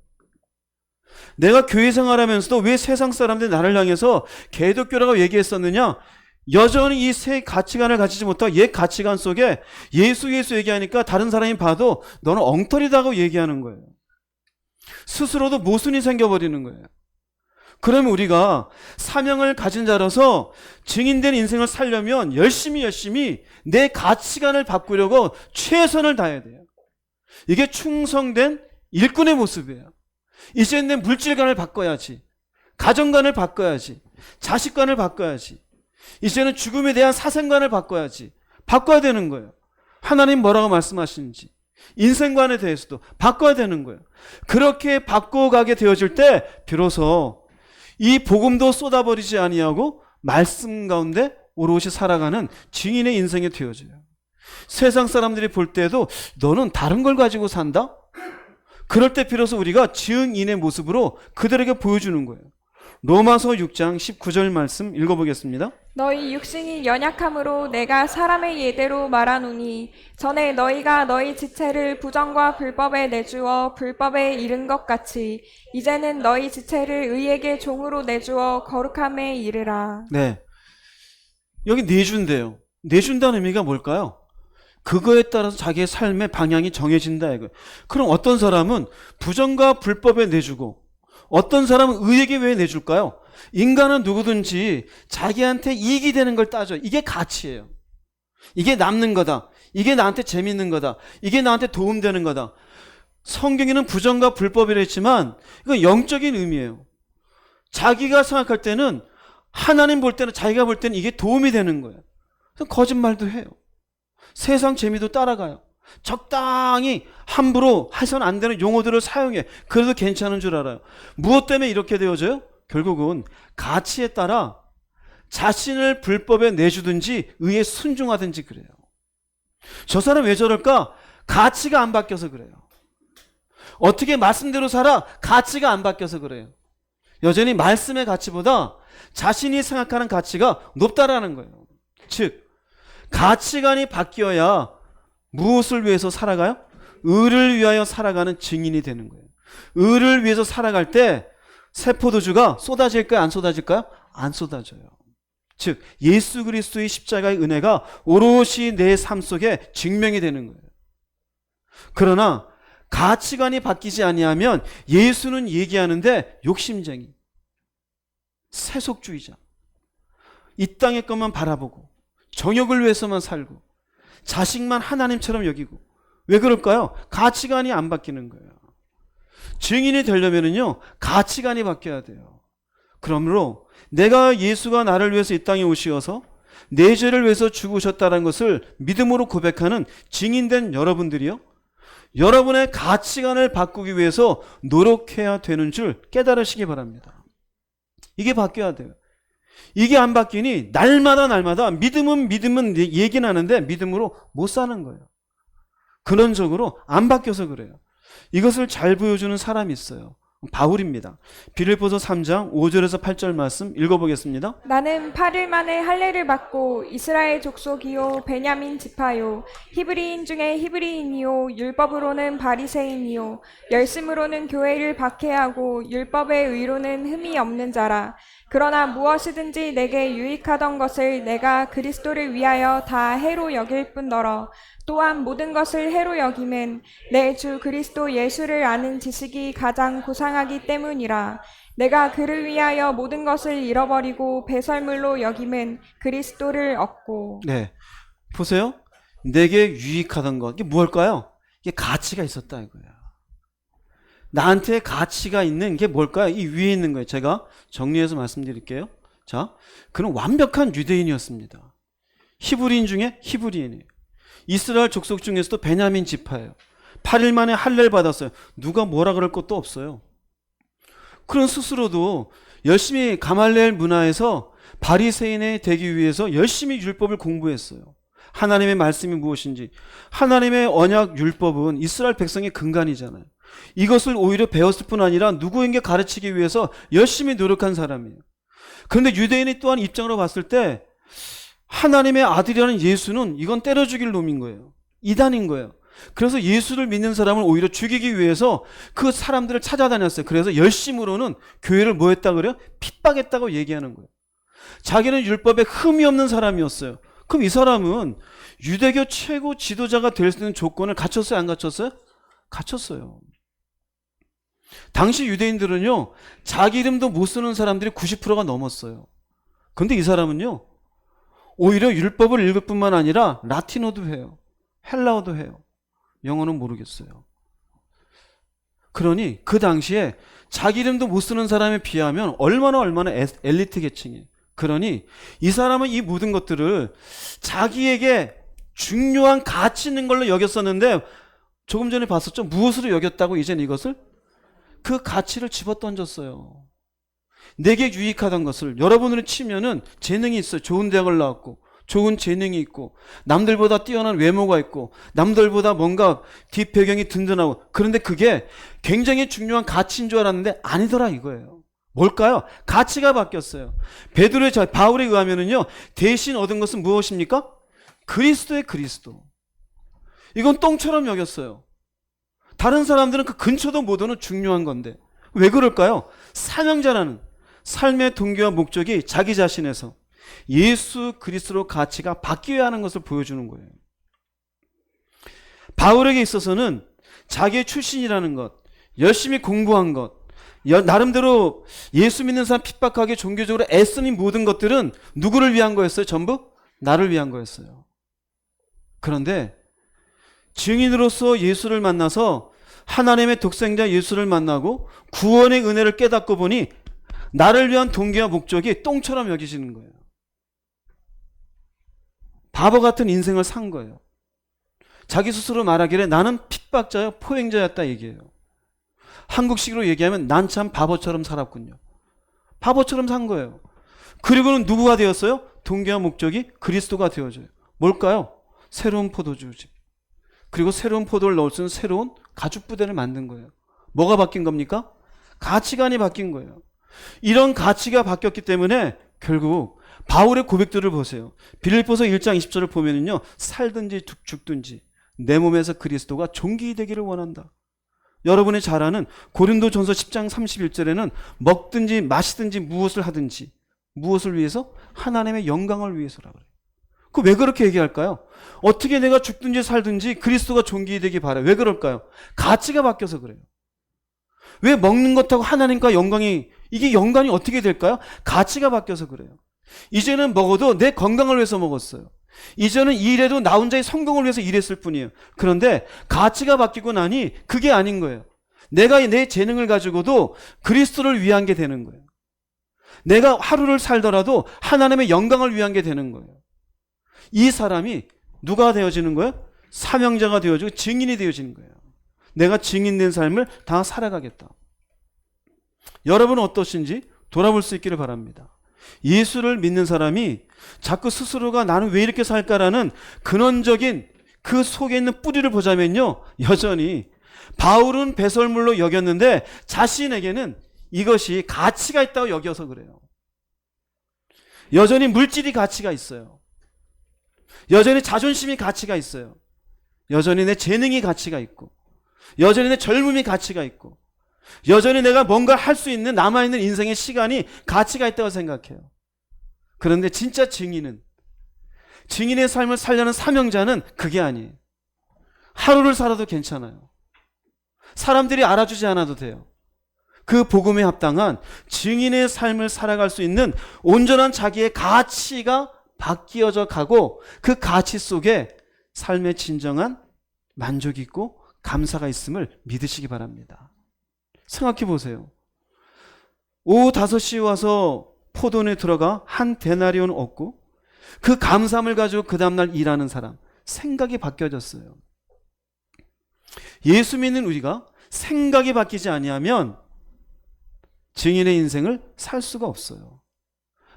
내가 교회 생활하면서도 왜 세상 사람들이 나를 향해서 개독교라고 얘기했었느냐? 여전히 이 새 가치관을 가지지 못하고 옛 가치관 속에 예수 얘기하니까 다른 사람이 봐도 너는 엉터리다고 얘기하는 거예요. 스스로도 모순이 생겨버리는 거예요. 그러면 우리가 사명을 가진 자로서 증인된 인생을 살려면 열심히 내 가치관을 바꾸려고 최선을 다해야 돼요. 이게 충성된 일꾼의 모습이에요. 이제 내 물질관을 바꿔야지, 가정관을 바꿔야지, 자식관을 바꿔야지, 이제는 죽음에 대한 사생관을 바꿔야지. 바꿔야 되는 거예요. 하나님 뭐라고 말씀하시는지, 인생관에 대해서도 바꿔야 되는 거예요. 그렇게 바꿔가게 되어질 때 비로소 이 복음도 쏟아버리지 아니하고 말씀 가운데 오롯이 살아가는 증인의 인생이 되어져요. 세상 사람들이 볼 때도 너는 다른 걸 가지고 산다? 그럴 때 비로소 우리가 증인의 모습으로 그들에게 보여주는 거예요. 로마서 6장 19절 말씀 읽어보겠습니다. 너희 육신이 연약함으로 내가 사람의 예대로 말하노니 전에 너희가 너희 지체를 부정과 불법에 내주어 불법에 이른 것 같이 이제는 너희 지체를 의에게 종으로 내주어 거룩함에 이르라. 네, 여기 내준대요. 내준다는 의미가 뭘까요? 그거에 따라서 자기의 삶의 방향이 정해진다 이거예요. 그럼 어떤 사람은 부정과 불법에 내주고 어떤 사람은 의에게 왜 내줄까요? 인간은 누구든지 자기한테 이익이 되는 걸 따져. 이게 가치예요. 이게 남는 거다. 이게 나한테 재밌는 거다. 이게 나한테 도움되는 거다. 성경에는 부정과 불법이라 했지만 이건 영적인 의미예요. 자기가 생각할 때는, 하나님 볼 때는, 자기가 볼 때는 이게 도움이 되는 거예요. 거짓말도 해요. 세상 재미도 따라가요. 적당히 함부로 해서는 안 되는 용어들을 사용해. 그래도 괜찮은 줄 알아요. 무엇 때문에 이렇게 되어져요? 결국은 가치에 따라 자신을 불법에 내주든지 의에 순종하든지 그래요. 저 사람 왜 저럴까? 가치가 안 바뀌어서 그래요. 어떻게 말씀대로 살아? 가치가 안 바뀌어서 그래요. 여전히 말씀의 가치보다 자신이 생각하는 가치가 높다라는 거예요. 즉, 가치관이 바뀌어야 무엇을 위해서 살아가요? 의를 위하여 살아가는 증인이 되는 거예요. 의를 위해서 살아갈 때 세포도주가 쏟아질까요? 안 쏟아질까요? 안 쏟아져요. 즉, 예수 그리스도의 십자가의 은혜가 오롯이 내 삶 속에 증명이 되는 거예요. 그러나 가치관이 바뀌지 아니하면 예수는 얘기하는데 욕심쟁이, 세속주의자, 이 땅의 것만 바라보고 정욕을 위해서만 살고 자식만 하나님처럼 여기고. 왜 그럴까요? 가치관이 안 바뀌는 거예요. 증인이 되려면은요, 가치관이 바뀌어야 돼요. 그러므로 내가 예수가 나를 위해서 이 땅에 오시어서 내 죄를 위해서 죽으셨다는 것을 믿음으로 고백하는 증인된 여러분들이요, 여러분의 가치관을 바꾸기 위해서 노력해야 되는 줄 깨달으시기 바랍니다. 이게 바뀌어야 돼요. 이게 안 바뀌니 날마다 믿음은 얘기는 하는데 믿음으로 못 사는 거예요. 근원적으로 안 바뀌어서 그래요. 이것을 잘 보여주는 사람이 있어요. 바울입니다. 빌립보서 3장 5절에서 8절 말씀 읽어보겠습니다. 나는 8일 만에 할례를 받고 이스라엘 족속이요 베냐민 지파요 히브리인 중에 히브리인이요 율법으로는 바리새인이요 열심으로는 교회를 박해하고 율법의 의로는 흠이 없는 자라. 그러나 무엇이든지 내게 유익하던 것을 내가 그리스도를 위하여 다 해로 여길 뿐더러 또한 모든 것을 해로 여김은 내 주 그리스도 예수를 아는 지식이 가장 고상하기 때문이라. 내가 그를 위하여 모든 것을 잃어버리고 배설물로 여김은 그리스도를 얻고. 네, 보세요. 내게 유익하던 것, 이게 뭘까요? 이게 가치가 있었다 이거예요. 나한테 가치가 있는 게 뭘까요? 이 위에 있는 거예요. 제가 정리해서 말씀드릴게요. 자, 그는 완벽한 유대인이었습니다. 히브리인 중에 히브리인이에요. 이스라엘 족속 중에서도 베냐민 지파예요. 8일 만에 할례를 받았어요. 누가 뭐라 그럴 것도 없어요. 그런 스스로도 열심히 가말레엘 문화에서 바리새인이 되기 위해서 열심히 율법을 공부했어요. 하나님의 말씀이 무엇인지. 하나님의 언약 율법은 이스라엘 백성의 근간이잖아요. 이것을 오히려 배웠을 뿐 아니라 누구에게 가르치기 위해서 열심히 노력한 사람이에요. 그런데 유대인이 또한 입장으로 봤을 때 하나님의 아들이라는 예수는 이건 때려 죽일 놈인 거예요. 이단인 거예요. 그래서 예수를 믿는 사람을 오히려 죽이기 위해서 그 사람들을 찾아다녔어요. 그래서 열심으로는 교회를 뭐 했다 그래요? 핍박했다고 얘기하는 거예요. 자기는 율법에 흠이 없는 사람이었어요. 그럼 이 사람은 유대교 최고 지도자가 될 수 있는 조건을 갖췄어요? 안 갖췄어요? 갖췄어요. 당시 유대인들은요, 자기 이름도 못 쓰는 사람들이 90%가 넘었어요. 그런데 이 사람은요, 오히려 율법을 읽을 뿐만 아니라 라틴어도 해요. 헬라어도 해요. 영어는 모르겠어요. 그러니 그 당시에 자기 이름도 못 쓰는 사람에 비하면 얼마나 엘리트 계층이에요. 그러니 이 사람은 이 모든 것들을 자기에게 중요한 가치 있는 걸로 여겼었는데 조금 전에 봤었죠? 무엇으로 여겼다고 이제는 이것을? 그 가치를 집어던졌어요. 내게 유익하던 것을 여러분으로 치면은 재능이 있어요. 좋은 대학을 나왔고 좋은 재능이 있고 남들보다 뛰어난 외모가 있고 남들보다 뭔가 뒷배경이 든든하고 그런데 그게 굉장히 중요한 가치인 줄 알았는데 아니더라 이거예요. 뭘까요? 가치가 바뀌었어요. 바울에 의하면은요 대신 얻은 것은 무엇입니까? 그리스도의 그리스도. 이건 똥처럼 여겼어요. 다른 사람들은 그 근처도 못 오는 중요한 건데 왜 그럴까요? 사명자라는 삶의 동기와 목적이 자기 자신에서 예수 그리스도로 가치가 바뀌어야 하는 것을 보여주는 거예요. 바울에게 있어서는 자기의 출신이라는 것, 열심히 공부한 것, 나름대로 예수 믿는 사람 핍박하게 종교적으로 애쓰는 모든 것들은 누구를 위한 거였어요? 전부 나를 위한 거였어요. 그런데 증인으로서 예수를 만나서 하나님의 독생자 예수를 만나고 구원의 은혜를 깨닫고 보니 나를 위한 동기와 목적이 똥처럼 여기시는 거예요. 바보 같은 인생을 산 거예요. 자기 스스로 말하기를 나는 핍박자요 포행자였다 얘기해요. 한국식으로 얘기하면 난 참 바보처럼 살았군요. 바보처럼 산 거예요. 그리고는 누구가 되었어요? 동기와 목적이 그리스도가 되어져요. 뭘까요? 새로운 포도주집. 그리고 새로운 포도를 넣을 수 있는 새로운 가죽 부대를 만든 거예요. 뭐가 바뀐 겁니까? 가치관이 바뀐 거예요. 이런 가치가 바뀌었기 때문에 결국 바울의 고백들을 보세요. 빌립보서 1장 20절을 보면은요, 살든지 죽든지 내 몸에서 그리스도가 존귀 되기를 원한다. 여러분이 잘 아는 고린도전서 10장 31절에는 먹든지 마시든지 무엇을 하든지 무엇을 위해서? 하나님의 영광을 위해서라 그래요. 그 왜 그렇게 얘기할까요? 어떻게 내가 죽든지 살든지 그리스도가 존귀 되기 바라요. 왜 그럴까요? 가치가 바뀌어서 그래요. 왜 먹는 것하고 하나님과 영광이, 이게 연관이 어떻게 될까요? 가치가 바뀌어서 그래요. 이제는 먹어도 내 건강을 위해서 먹었어요. 이제는 일해도 나 혼자의 성공을 위해서 일했을 뿐이에요. 그런데 가치가 바뀌고 나니 그게 아닌 거예요. 내가 내 재능을 가지고도 그리스도를 위한 게 되는 거예요. 내가 하루를 살더라도 하나님의 영광을 위한 게 되는 거예요. 이 사람이 누가 되어지는 거예요? 사명자가 되어지고 증인이 되어지는 거예요. 내가 증인된 삶을 다 살아가겠다. 여러분은 어떠신지 돌아볼 수 있기를 바랍니다. 예수를 믿는 사람이 자꾸 스스로가 나는 왜 이렇게 살까라는 근원적인 그 속에 있는 뿌리를 보자면요, 여전히 바울은 배설물로 여겼는데 자신에게는 이것이 가치가 있다고 여겨서 그래요. 여전히 물질이 가치가 있어요. 여전히 자존심이 가치가 있어요. 여전히 내 재능이 가치가 있고, 여전히 내 젊음이 가치가 있고, 여전히 내가 뭔가 할 수 있는 남아있는 인생의 시간이 가치가 있다고 생각해요. 그런데 진짜 증인은, 증인의 삶을 살려는 사명자는 그게 아니에요. 하루를 살아도 괜찮아요. 사람들이 알아주지 않아도 돼요. 그 복음에 합당한 증인의 삶을 살아갈 수 있는 온전한 자기의 가치가 바뀌어져 가고, 그 가치 속에 삶의 진정한 만족이 있고 감사가 있음을 믿으시기 바랍니다. 생각해 보세요. 오후 5시에 와서 포도원에 들어가 한 데나리온 얻고 그 감사함을 가지고 그 다음날 일하는 사람, 생각이 바뀌어졌어요. 예수 믿는 우리가 생각이 바뀌지 아니하면 증인의 인생을 살 수가 없어요.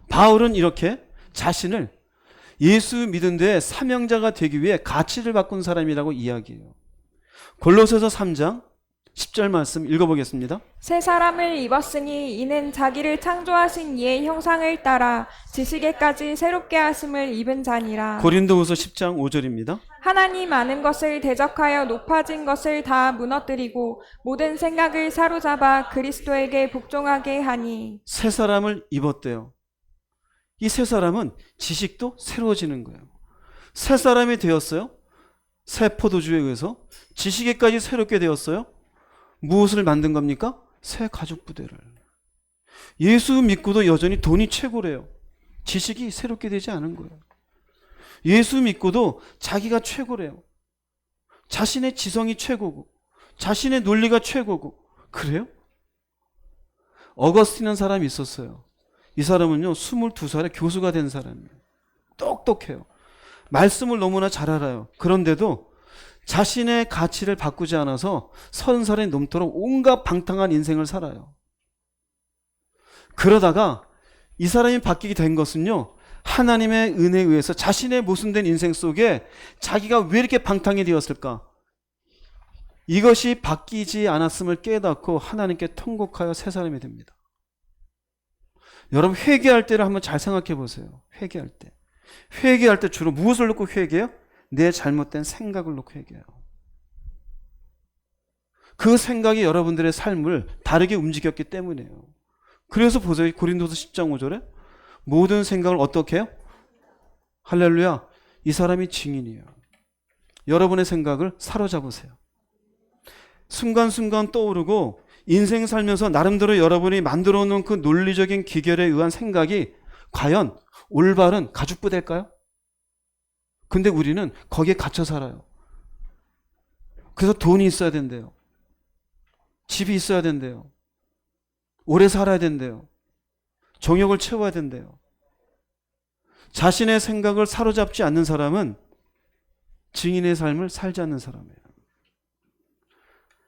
바울은 이렇게 자신을 예수 믿은 데 사명자가 되기 위해 가치를 바꾼 사람이라고 이야기해요. 골로새서 3장 10절 말씀 읽어보겠습니다. 새 사람을 입었으니 이는 자기를 창조하신 이의 형상을 따라 지식에까지 새롭게 하심을 입은 자니라. 고린도후서 10장 5절입니다. 하나님 아는 것을 대적하여 높아진 것을 다 무너뜨리고 모든 생각을 사로잡아 그리스도에게 복종하게 하니. 새 사람을 입었대요. 이 새 사람은 지식도 새로워지는 거예요. 새 사람이 되었어요. 새 포도주에 의해서 지식에까지 새롭게 되었어요. 무엇을 만든 겁니까? 새 가죽 부대를. 예수 믿고도 여전히 돈이 최고래요. 지식이 새롭게 되지 않은 거예요. 예수 믿고도 자기가 최고래요. 자신의 지성이 최고고 자신의 논리가 최고고. 그래요? 어거스틴이라는 사람이 있었어요. 이 사람은요 22살에 교수가 된 사람이에요. 똑똑해요. 말씀을 너무나 잘 알아요. 그런데도 자신의 가치를 바꾸지 않아서 30살이 넘도록 온갖 방탕한 인생을 살아요. 그러다가 이 사람이 바뀌게 된 것은요, 하나님의 은혜에 의해서 자신의 모순된 인생 속에 자기가 왜 이렇게 방탕이 되었을까? 이것이 바뀌지 않았음을 깨닫고 하나님께 통곡하여 새 사람이 됩니다. 여러분 회개할 때를 한번 잘 생각해 보세요. 회개할 때. 회개할 때 주로 무엇을 놓고 회개해요? 내 잘못된 생각을 놓고 회개해요. 그 생각이 여러분들의 삶을 다르게 움직였기 때문이에요. 그래서 보세요. 고린도서 10장 5절에 모든 생각을 어떻게 해요? 할렐루야. 이 사람이 증인이에요. 여러분의 생각을 사로잡으세요. 순간순간 떠오르고 인생 살면서 나름대로 여러분이 만들어 놓은 그 논리적인 기결에 의한 생각이 과연 올바른 가죽부대일까요? 근데 우리는 거기에 갇혀 살아요. 그래서 돈이 있어야 된대요. 집이 있어야 된대요. 오래 살아야 된대요. 정욕을 채워야 된대요. 자신의 생각을 사로잡지 않는 사람은 증인의 삶을 살지 않는 사람이에요.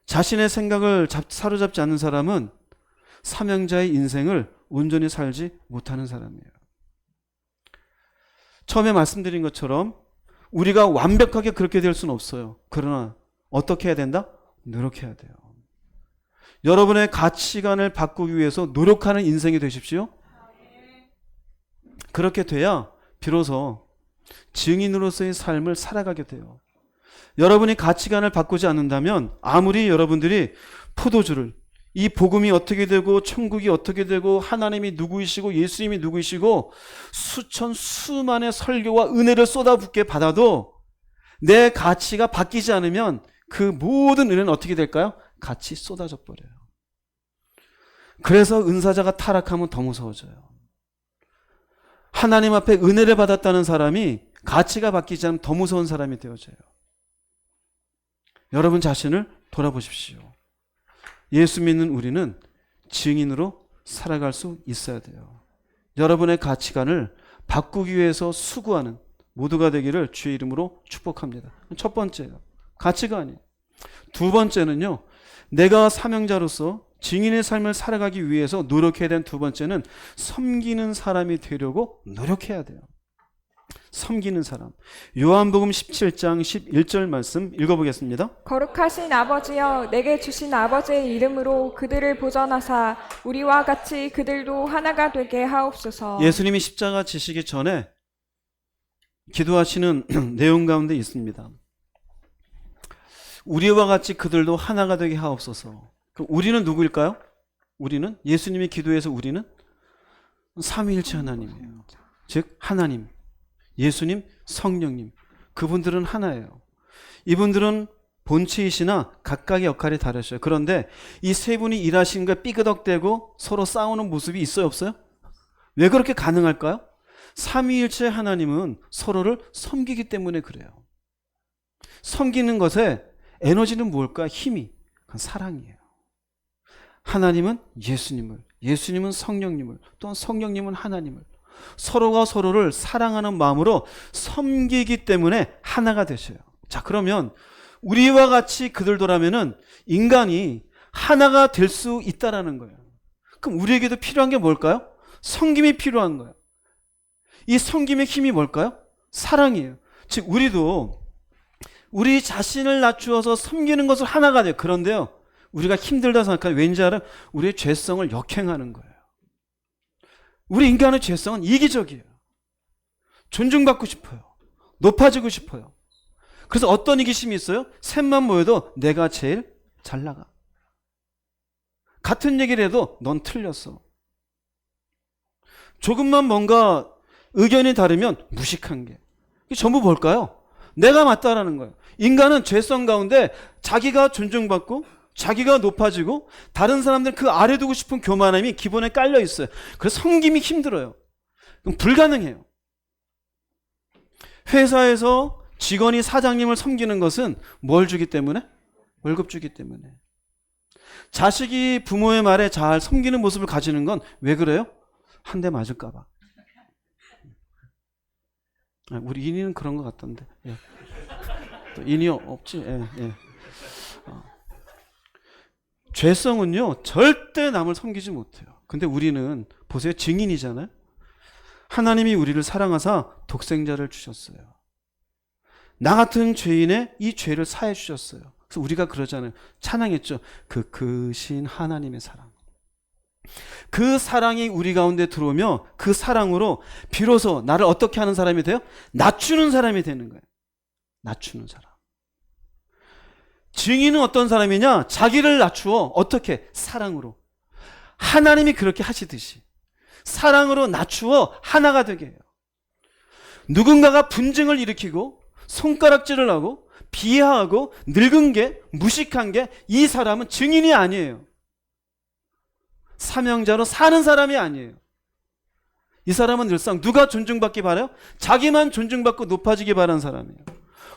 자신의 생각을 사로잡지 않는 사람은 사명자의 인생을 온전히 살지 못하는 사람이에요. 처음에 말씀드린 것처럼 우리가 완벽하게 그렇게 될 수는 없어요. 그러나 어떻게 해야 된다? 노력해야 돼요. 여러분의 가치관을 바꾸기 위해서 노력하는 인생이 되십시오. 그렇게 돼야 비로소 증인으로서의 삶을 살아가게 돼요. 여러분이 가치관을 바꾸지 않는다면 아무리 여러분들이 포도주를, 이 복음이 어떻게 되고 천국이 어떻게 되고 하나님이 누구이시고 예수님이 누구이시고 수만의 설교와 은혜를 쏟아붓게 받아도 내 가치가 바뀌지 않으면 그 모든 은혜는 어떻게 될까요? 같이 쏟아져 버려요. 그래서 은사자가 타락하면 더 무서워져요. 하나님 앞에 은혜를 받았다는 사람이 가치가 바뀌지 않으면 더 무서운 사람이 되어져요. 여러분 자신을 돌아보십시오. 예수 믿는 우리는 증인으로 살아갈 수 있어야 돼요. 여러분의 가치관을 바꾸기 위해서 수고하는 모두가 되기를 주의 이름으로 축복합니다. 첫 번째요, 가치관이에요. 두 번째는요, 내가 사명자로서 증인의 삶을 살아가기 위해서 노력해야 되는 두 번째는 섬기는 사람이 되려고 노력해야 돼요. 섬기는 사람. 요한복음 17장 11절 말씀 읽어보겠습니다. 거룩하신 아버지여, 내게 주신 아버지의 이름으로 그들을 보전하사 우리와 같이 그들도 하나가 되게 하옵소서. 예수님이 십자가 지시기 전에 기도하시는 내용 가운데 있습니다. 우리와 같이 그들도 하나가 되게 하옵소서. 그럼 우리는 누구일까요? 우리는, 예수님이 기도해서 우리는 삼위일체 하나님이에요. 즉 하나님, 예수님, 성령님, 그분들은 하나예요. 이분들은 본체이시나 각각의 역할이 다르셔요. 그런데 이 세 분이 일하시는 게 삐그덕대고 서로 싸우는 모습이 있어요, 없어요? 왜 그렇게 가능할까요? 삼위일체 하나님은 서로를 섬기기 때문에 그래요. 섬기는 것에 에너지는 뭘까? 힘이. 그건 사랑이에요. 하나님은 예수님을, 예수님은 성령님을, 또한 성령님은 하나님을, 서로가 서로를 사랑하는 마음으로 섬기기 때문에 하나가 되셔요. 자, 그러면 우리와 같이 그들도라면은 인간이 하나가 될 수 있다라는 거예요. 그럼 우리에게도 필요한 게 뭘까요? 섬김이 필요한 거예요. 이 섬김의 힘이 뭘까요? 사랑이에요. 즉 우리도 우리 자신을 낮추어서 섬기는 것을 하나가 돼요. 그런데요, 우리가 힘들다 생각하면 왠지 알아? 우리의 죄성을 역행하는 거예요. 우리 인간의 죄성은 이기적이에요. 존중받고 싶어요. 높아지고 싶어요. 그래서 어떤 이기심이 있어요? 셋만 모여도 내가 제일 잘 나가. 같은 얘기를 해도 넌 틀렸어. 조금만 뭔가 의견이 다르면 무식한 게. 이게 전부 뭘까요? 내가 맞다라는 거예요. 인간은 죄성 가운데 자기가 존중받고 자기가 높아지고 다른 사람들 그 아래 두고 싶은 교만함이 기본에 깔려 있어요. 그래서 섬김이 힘들어요. 그럼 불가능해요. 회사에서 직원이 사장님을 섬기는 것은 뭘 주기 때문에? 월급 주기 때문에. 자식이 부모의 말에 잘 섬기는 모습을 가지는 건 왜 그래요? 한 대 맞을까 봐. 우리 인이는 그런 것 같던데. 예. 또 인이 없지? 예, 예. 죄성은요, 절대 남을 섬기지 못해요. 근데 우리는 보세요, 증인이잖아요. 하나님이 우리를 사랑하사 독생자를 주셨어요. 나 같은 죄인의 이 죄를 사해 주셨어요. 그래서 우리가 그러잖아요. 찬양했죠. 그 크신 하나님의 사랑. 그 사랑이 우리 가운데 들어오며 그 사랑으로 비로소 나를 어떻게 하는 사람이 돼요? 낮추는 사람이 되는 거예요. 낮추는 사람. 증인은 어떤 사람이냐? 자기를 낮추어. 어떻게? 사랑으로. 하나님이 그렇게 하시듯이 사랑으로 낮추어 하나가 되게 해요. 누군가가 분쟁을 일으키고 손가락질을 하고 비하하고 늙은 게 무식한 게 이 사람은 증인이 아니에요. 사명자로 사는 사람이 아니에요. 이 사람은 늘상 누가 존중받기 바라요? 자기만 존중받고 높아지기 바라는 사람이에요.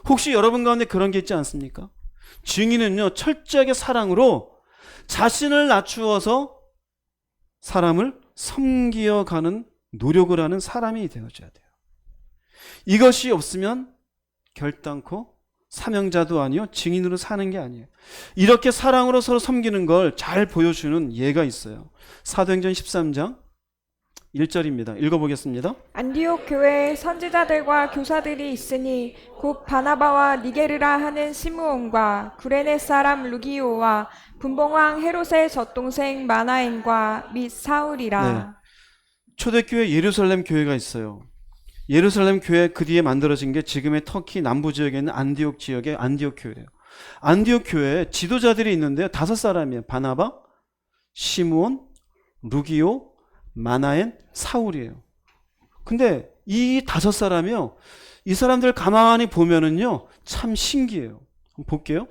혹시 여러분 가운데 그런 게 있지 않습니까? 증인은요, 철저하게 사랑으로 자신을 낮추어서 사람을 섬기어가는 노력을 하는 사람이 되어줘야 돼요. 이것이 없으면 결단코 사명자도 아니요, 증인으로 사는 게 아니에요. 이렇게 사랑으로 서로 섬기는 걸 잘 보여주는 예가 있어요. 사도행전 13장 1절입니다. 읽어보겠습니다. 안디옥 교회에 선지자들과 교사들이 있으니 곧 바나바와 니게르라 하는 시므온과 구레네 사람 루기오와 분봉왕 헤롯의 젖동생 마나엔과 및 사울이라. 초대교회 예루살렘 교회가 있어요. 예루살렘 교회 그 뒤에 만들어진 게 지금의 터키 남부 지역에 있는 안디옥 지역의 안디옥 교회예요. 안디옥 교회에 지도자들이 있는데요. 5사람이에요. 바나바, 시므온, 루기오, 마나엔, 사울이에요. 근데 이 5사람이요. 이 사람들 가만히 보면은요. 참 신기해요. 한번 볼게요.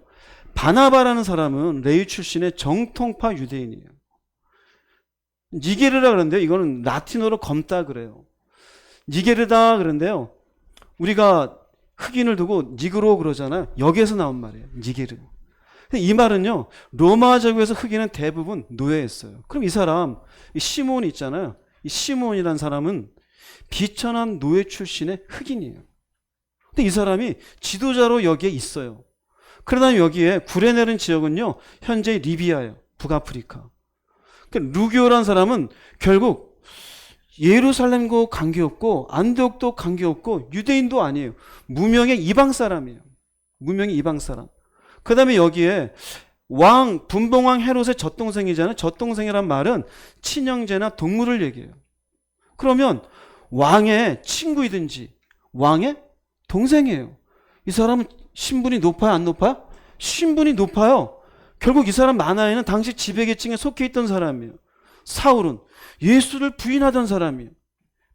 바나바라는 사람은 레위 출신의 정통파 유대인이에요. 니게르라 그러는데요. 이거는 라틴어로 검다 그래요. 니게르다 그런데요. 우리가 흑인을 두고 니그로 그러잖아요. 여기에서 나온 말이에요. 니게르. 이 말은요. 로마 제국에서 흑인은 대부분 노예였어요. 그럼 이 사람 이 시몬이 있잖아요. 이 시몬이라는 사람은 비천한 노예 출신의 흑인이에요. 근데 이 사람이 지도자로 여기에 있어요. 그러다 여기에 구레네른 지역은요. 현재 리비아예요. 북아프리카. 그러니까 루기오라는 사람은 결국 예루살렘과 관계없고 안디옥도 관계없고 유대인도 아니에요. 무명의 이방 사람이에요. 무명의 이방 사람. 그 다음에 여기에 분봉왕 헤롯의 젖동생이잖아요. 젖동생이란 말은 친형제나 동물을 얘기해요. 그러면 왕의 친구이든지 왕의 동생이에요. 이 사람은 신분이 높아요? 안 높아요? 신분이 높아요. 결국 이 사람 마나에는 당시 지배계층에 속해 있던 사람이에요. 사울은 예수를 부인하던 사람이에요.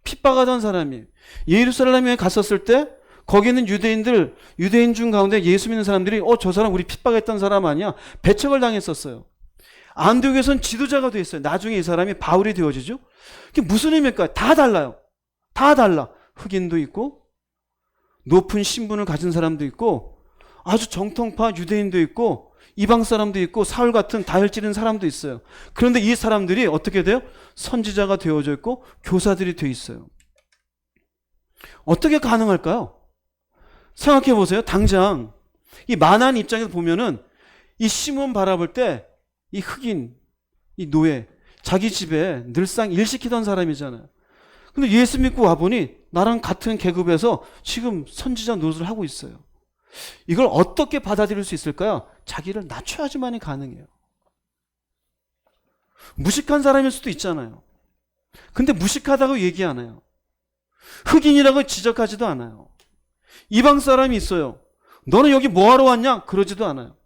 핍박하던 사람이에요. 예루살렘에 갔었을 때 거기는 유대인 중 가운데 예수 믿는 사람들이 저 사람 우리 핍박했던 사람 아니야? 배척을 당했었어요. 안디옥에서는 지도자가 돼 있어요. 나중에 이 사람이 바울이 되어지죠. 그게 무슨 의미일까요? 다 달라요. 다 달라. 흑인도 있고 높은 신분을 가진 사람도 있고 아주 정통파 유대인도 있고 이방 사람도 있고 사울 같은 다혈질인 사람도 있어요. 그런데 이 사람들이 어떻게 돼요? 선지자가 되어져 있고 교사들이 돼 있어요. 어떻게 가능할까요? 생각해 보세요. 당장 이 만한 입장에서 보면은 이 시몬 바라볼 때 이 흑인, 이 노예, 자기 집에 늘상 일시키던 사람이잖아요. 근데 예수 믿고 와보니 나랑 같은 계급에서 지금 선지자 노릇을 하고 있어요. 이걸 어떻게 받아들일 수 있을까요? 자기를 낮춰야지만이 가능해요. 무식한 사람일 수도 있잖아요. 근데 무식하다고 얘기 안 해요. 흑인이라고 지적하지도 않아요. 이방 사람이 있어요. 너는 여기 뭐하러 왔냐? 그러지도 않아요.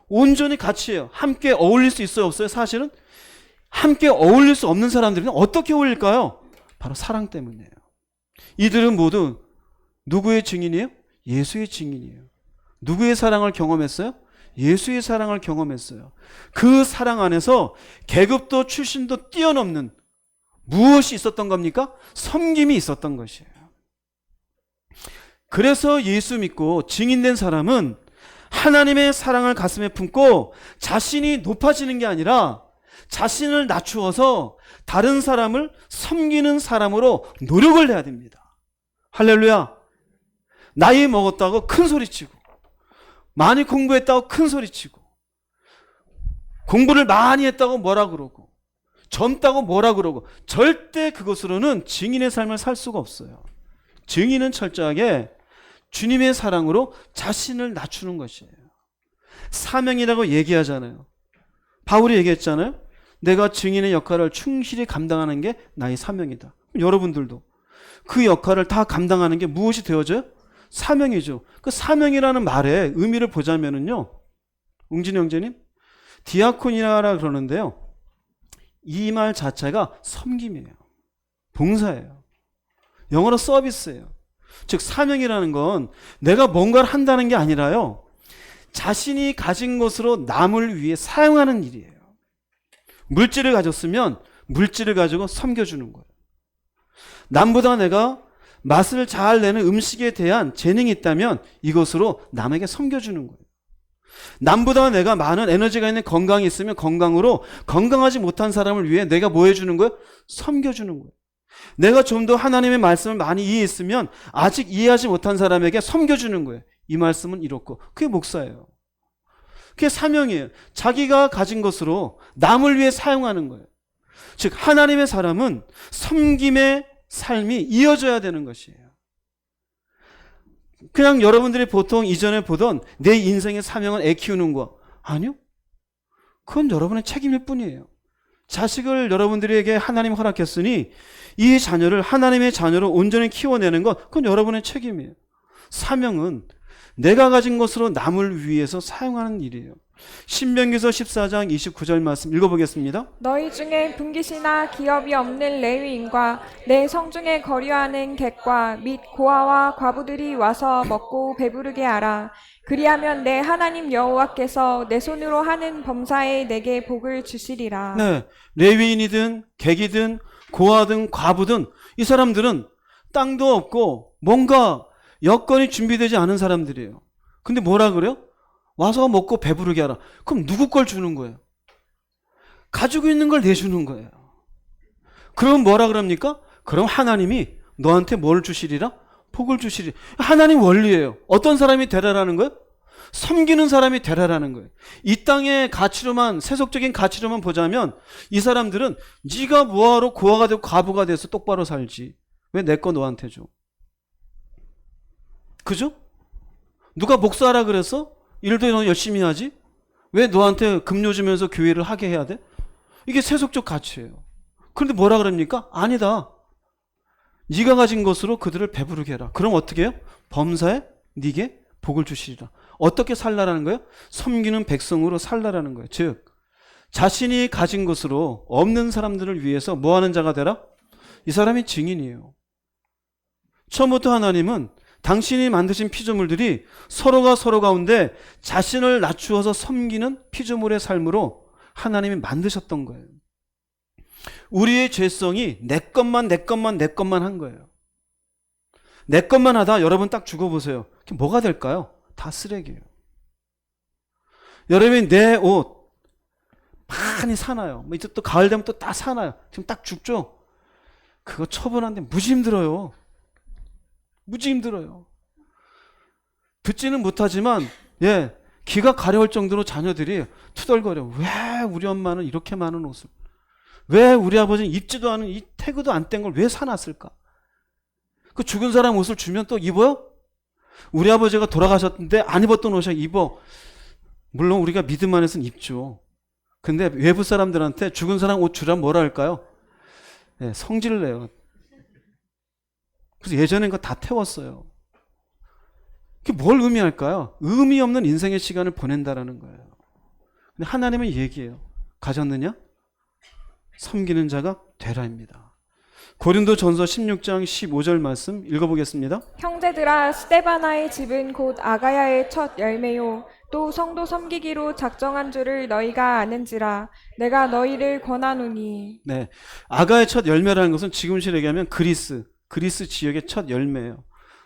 온전히 같이 해요. 함께 어울릴 수 있어요? 없어요? 사실은 함께 어울릴 수 없는 사람들은 어떻게 어울릴까요? 바로 사랑 때문이에요. 이들은 모두 누구의 증인이에요? 예수의 증인이에요. 누구의 사랑을 경험했어요? 예수의 사랑을 경험했어요. 그 사랑 안에서 계급도 출신도 뛰어넘는 무엇이 있었던 겁니까? 섬김이 있었던 것이에요. 그래서 예수 믿고 증인된 사람은 하나님의 사랑을 가슴에 품고 자신이 높아지는 게 아니라 자신을 낮추어서 다른 사람을 섬기는 사람으로 노력을 해야 됩니다. 할렐루야. 나이 먹었다고 큰 소리치고 많이 공부했다고 큰 소리치고 공부를 많이 했다고 뭐라 그러고 젊다고 뭐라 그러고 절대 그것으로는 증인의 삶을 살 수가 없어요. 증인은 철저하게 주님의 사랑으로 자신을 낮추는 것이에요. 사명이라고 얘기하잖아요. 바울이 얘기했잖아요. 내가 증인의 역할을 충실히 감당하는 게 나의 사명이다. 여러분들도 그 역할을 다 감당하는 게 무엇이 되어져요? 사명이죠. 그 사명이라는 말의 의미를 보자면은요. 웅진이 형제님, 디아코니아라 그러는데요. 이 말 자체가 섬김이에요. 봉사예요. 영어로 서비스예요. 즉 사명이라는 건 내가 뭔가를 한다는 게 아니라요. 자신이 가진 것으로 남을 위해 사용하는 일이에요. 물질을 가졌으면 물질을 가지고 섬겨주는 거예요. 남보다 내가 맛을 잘 내는 음식에 대한 재능이 있다면 이것으로 남에게 섬겨주는 거예요. 남보다 내가 많은 에너지가 있는 건강이 있으면 건강으로 건강하지 못한 사람을 위해 내가 뭐 해주는 거예요? 섬겨주는 거예요. 내가 좀 더 하나님의 말씀을 많이 이해했으면 아직 이해하지 못한 사람에게 섬겨주는 거예요. 이 말씀은 이렇고 그게 목사예요. 그게 사명이에요. 자기가 가진 것으로 남을 위해 사용하는 거예요. 즉 하나님의 사람은 섬김의 삶이 이어져야 되는 것이에요. 그냥 여러분들이 보통 이전에 보던 내 인생의 사명은 애 키우는 거, 아니요. 그건 여러분의 책임일 뿐이에요. 자식을 여러분들에게 하나님 허락했으니 이 자녀를 하나님의 자녀로 온전히 키워내는 것, 그건 여러분의 책임이에요. 사명은 내가 가진 것으로 남을 위해서 사용하는 일이에요. 신명기서 14장 29절 말씀 읽어보겠습니다. 너희 중에 분깃이나 기업이 없는 레위인과 내 성중에 거류하는 객과 및 고아와 과부들이 와서 먹고 배부르게 하라. 그리하면 내 하나님 여호와께서 내 손으로 하는 범사에 내게 복을 주시리라. 네, 레위인이든 객이든 고아든 과부든 이 사람들은 땅도 없고 뭔가 여건이 준비되지 않은 사람들이에요. 근데 뭐라 그래요? 와서 먹고 배부르게 하라. 그럼 누구 걸 주는 거예요? 가지고 있는 걸 내주는 거예요. 그럼 뭐라 그럽니까? 그럼 하나님이 너한테 뭘 주시리라? 복을 주시리. 하나님 원리예요. 어떤 사람이 되라라는 거예요? 섬기는 사람이 되라라는 거예요. 이 땅의 가치로만, 세속적인 가치로만 보자면 이 사람들은 네가 뭐하러 고아가 되고 과부가 돼서 똑바로 살지. 왜 내 거 너한테 줘? 그죠? 누가 목사하라 그랬어? 일도 너 열심히 하지? 왜 너한테 급료 주면서 교회를 하게 해야 돼? 이게 세속적 가치예요. 그런데 뭐라 그럽니까? 아니다. 네가 가진 것으로 그들을 배부르게 해라. 그럼 어떻게 해요? 범사에 네게 복을 주시리라. 어떻게 살라라는 거예요? 섬기는 백성으로 살라라는 거예요. 즉 자신이 가진 것으로 없는 사람들을 위해서 뭐 하는 자가 되라? 이 사람이 증인이에요. 처음부터 하나님은 당신이 만드신 피조물들이 서로가 서로 가운데 자신을 낮추어서 섬기는 피조물의 삶으로 하나님이 만드셨던 거예요. 우리의 죄성이 내 것만 한 거예요. 내 것만 하다 여러분 딱 죽어보세요. 뭐가 될까요? 다 쓰레기예요. 여러분이 내 옷 많이 사나요? 뭐 이제 또 가을 되면 또 다 사나요? 지금 딱 죽죠? 그거 처분하는데 무지 힘들어요. 무지 힘들어요. 듣지는 못하지만 귀가 가려울 정도로 자녀들이 투덜거려. 왜 우리 엄마는 이렇게 많은 옷을, 왜 우리 아버지는 입지도 않은 이 태그도 안 뗀 걸 왜 사놨을까? 그 죽은 사람 옷을 주면 또 입어요? 우리 아버지가 돌아가셨는데 안 입었던 옷을 입어. 물론 우리가 믿음 안에서는 입죠. 근데 외부 사람들한테 죽은 사람 옷 주라면 뭐라 할까요? 성질을 내요. 그래서 예전엔 그거 다 태웠어요. 그게 뭘 의미할까요? 의미 없는 인생의 시간을 보낸다라는 거예요. 근데 하나님은 얘기해요. 가졌느냐? 섬기는 자가 되라입니다. 고린도전서 16장 15절 말씀 읽어보겠습니다. 형제들아, 스데바나의 집은 곧 아가야의 첫 열매요 또 성도 섬기기로 작정한 줄을 너희가 아는지라. 내가 너희를 권하노니. 네, 아가의 첫 열매라는 것은 지금식 얘기하면 그리스 지역의 첫 열매예요.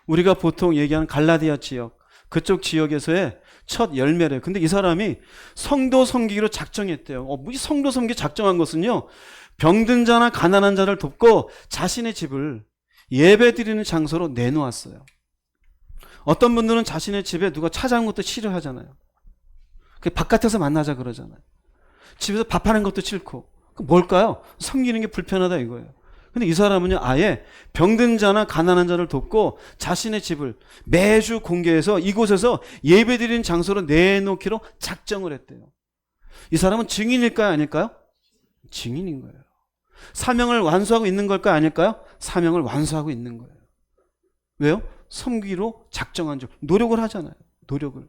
우리가 보통 얘기하는 갈라디아 지역, 그쪽 지역에서의 첫 열매래요. 근데 이 사람이 성도 섬기기로 작정했대요. 이 성도 섬기 작정한 것은요, 병든 자나 가난한 자를 돕고 자신의 집을 예배 드리는 장소로 내놓았어요. 어떤 분들은 자신의 집에 누가 찾아온 것도 싫어하잖아요. 바깥에서 만나자 그러잖아요. 집에서 밥하는 것도 싫고. 뭘까요? 섬기는 게 불편하다 이거예요. 근데 이 사람은요, 아예 병든 자나 가난한 자를 돕고 자신의 집을 매주 공개해서 이곳에서 예배드리는 장소로 내놓기로 작정을 했대요. 이 사람은 증인일까요, 아닐까요? 증인인 거예요. 사명을 완수하고 있는 걸까요, 아닐까요? 사명을 완수하고 있는 거예요. 왜요? 섬기로 작정한 줄. 노력을 하잖아요. 노력을.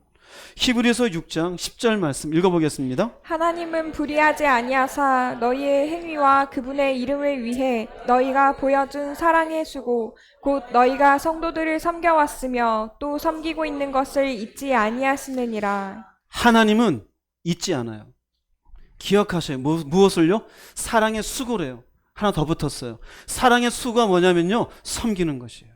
히브리서 6장 10절 말씀 읽어보겠습니다. 하나님은 불의하지 아니하사 너희의 행위와 그분의 이름을 위해 너희가 보여준 사랑의 수고 곧 너희가 성도들을 섬겨왔으며 또 섬기고 있는 것을 잊지 아니하시느니라. 하나님은 잊지 않아요. 기억하셔요. 무엇을요? 사랑의 수고래요. 하나 더 붙었어요. 사랑의 수고가 뭐냐면요, 섬기는 것이에요.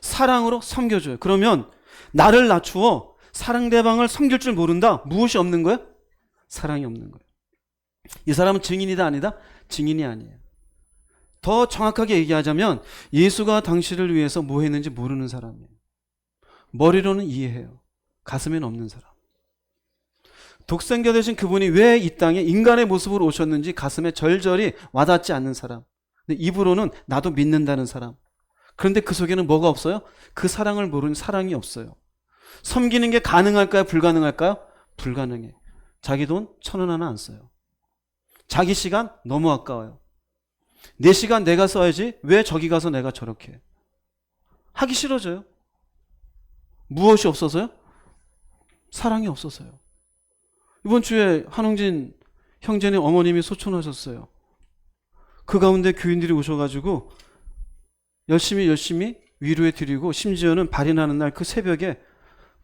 사랑으로 섬겨줘요. 그러면 나를 낮추어 상대방을 섬길 줄 모른다. 무엇이 없는 거예요? 사랑이 없는 거예요. 이 사람은 증인이다 아니다? 증인이 아니에요. 더 정확하게 얘기하자면 예수가 당신을 위해서 뭐 했는지 모르는 사람이에요. 머리로는 이해해요. 가슴에는 없는 사람. 독생자 되신 그분이 왜 이 땅에 인간의 모습으로 오셨는지 가슴에 절절히 와닿지 않는 사람. 근데 입으로는 나도 믿는다는 사람. 그런데 그 속에는 뭐가 없어요? 그 사랑을 모르는 사랑이 없어요. 섬기는 게 가능할까요? 불가능할까요? 불가능해. 자기 돈 1,000원 하나 안 써요. 자기 시간 너무 아까워요. 내 시간 내가 써야지 왜 저기 가서 내가 저렇게 해? 하기 싫어져요. 무엇이 없어서요? 사랑이 없어서요. 이번 주에 한웅진 형제님 어머님이 소천하셨어요. 그 가운데 교인들이 오셔가지고 열심히 위로해 드리고 심지어는 발인하는 날 그 새벽에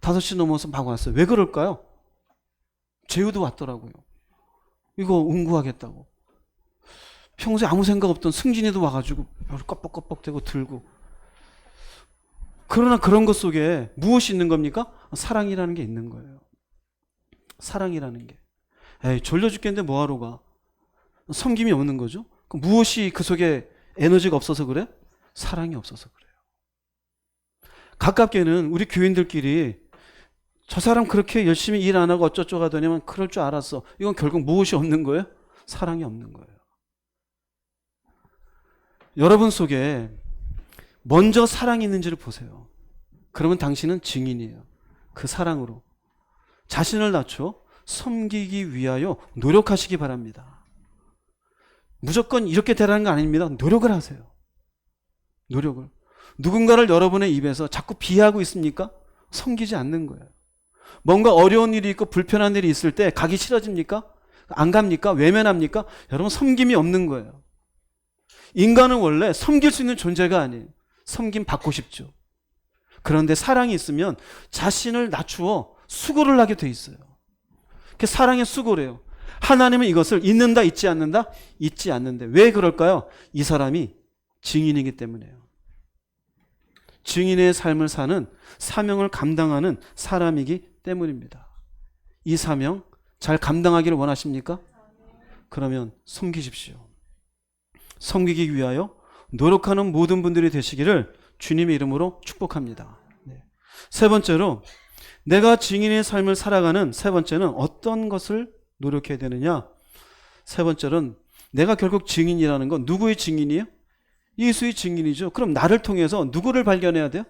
5시 넘어서 막 왔어요. 왜 그럴까요? 제우도 왔더라고요. 이거 운구하겠다고. 평소에 아무 생각 없던 승진이도 와가지고 별 껍벅껍벅대고 들고. 그러나 그런 것 속에 무엇이 있는 겁니까? 사랑이라는 게 있는 거예요. 사랑이라는 게. 에이, 졸려 죽겠는데 뭐하러 가? 섬김이 없는 거죠. 무엇이 그 속에 에너지가 없어서 그래? 사랑이 없어서 그래요. 가깝게는 우리 교인들끼리 저 사람 그렇게 열심히 일 안 하고 어쩌고 하더니만 그럴 줄 알았어. 이건 결국 무엇이 없는 거예요? 사랑이 없는 거예요. 여러분 속에 먼저 사랑이 있는지를 보세요. 그러면 당신은 증인이에요. 그 사랑으로 자신을 낮춰 섬기기 위하여 노력하시기 바랍니다. 무조건 이렇게 되라는 거 아닙니다. 노력을 하세요. 노력을. 누군가를 여러분의 입에서 자꾸 비하하고 있습니까? 섬기지 않는 거예요. 뭔가 어려운 일이 있고 불편한 일이 있을 때 가기 싫어집니까? 안 갑니까? 외면합니까? 여러분 섬김이 없는 거예요. 인간은 원래 섬길 수 있는 존재가 아니에요. 섬김 받고 싶죠. 그런데 사랑이 있으면 자신을 낮추어 수고를 하게 돼 있어요. 그 사랑의 수고래요. 하나님은 이것을 잊는다, 잊지 않는다? 잊지 않는데. 왜 그럴까요? 이 사람이 증인이기 때문에요. 증인의 삶을 사는 사명을 감당하는 사람이기 때문입니다. 이 사명 잘 감당하기를 원하십니까? 그러면 섬기십시오. 섬기기 위하여 노력하는 모든 분들이 되시기를 주님의 이름으로 축복합니다. 네. 세 번째로 내가 증인의 삶을 살아가는 세 번째는 어떤 것을 노력해야 되느냐? 세 번째는 내가 결국 증인이라는 건 누구의 증인이에요? 예수의 증인이죠. 그럼 나를 통해서 누구를 발견해야 돼요?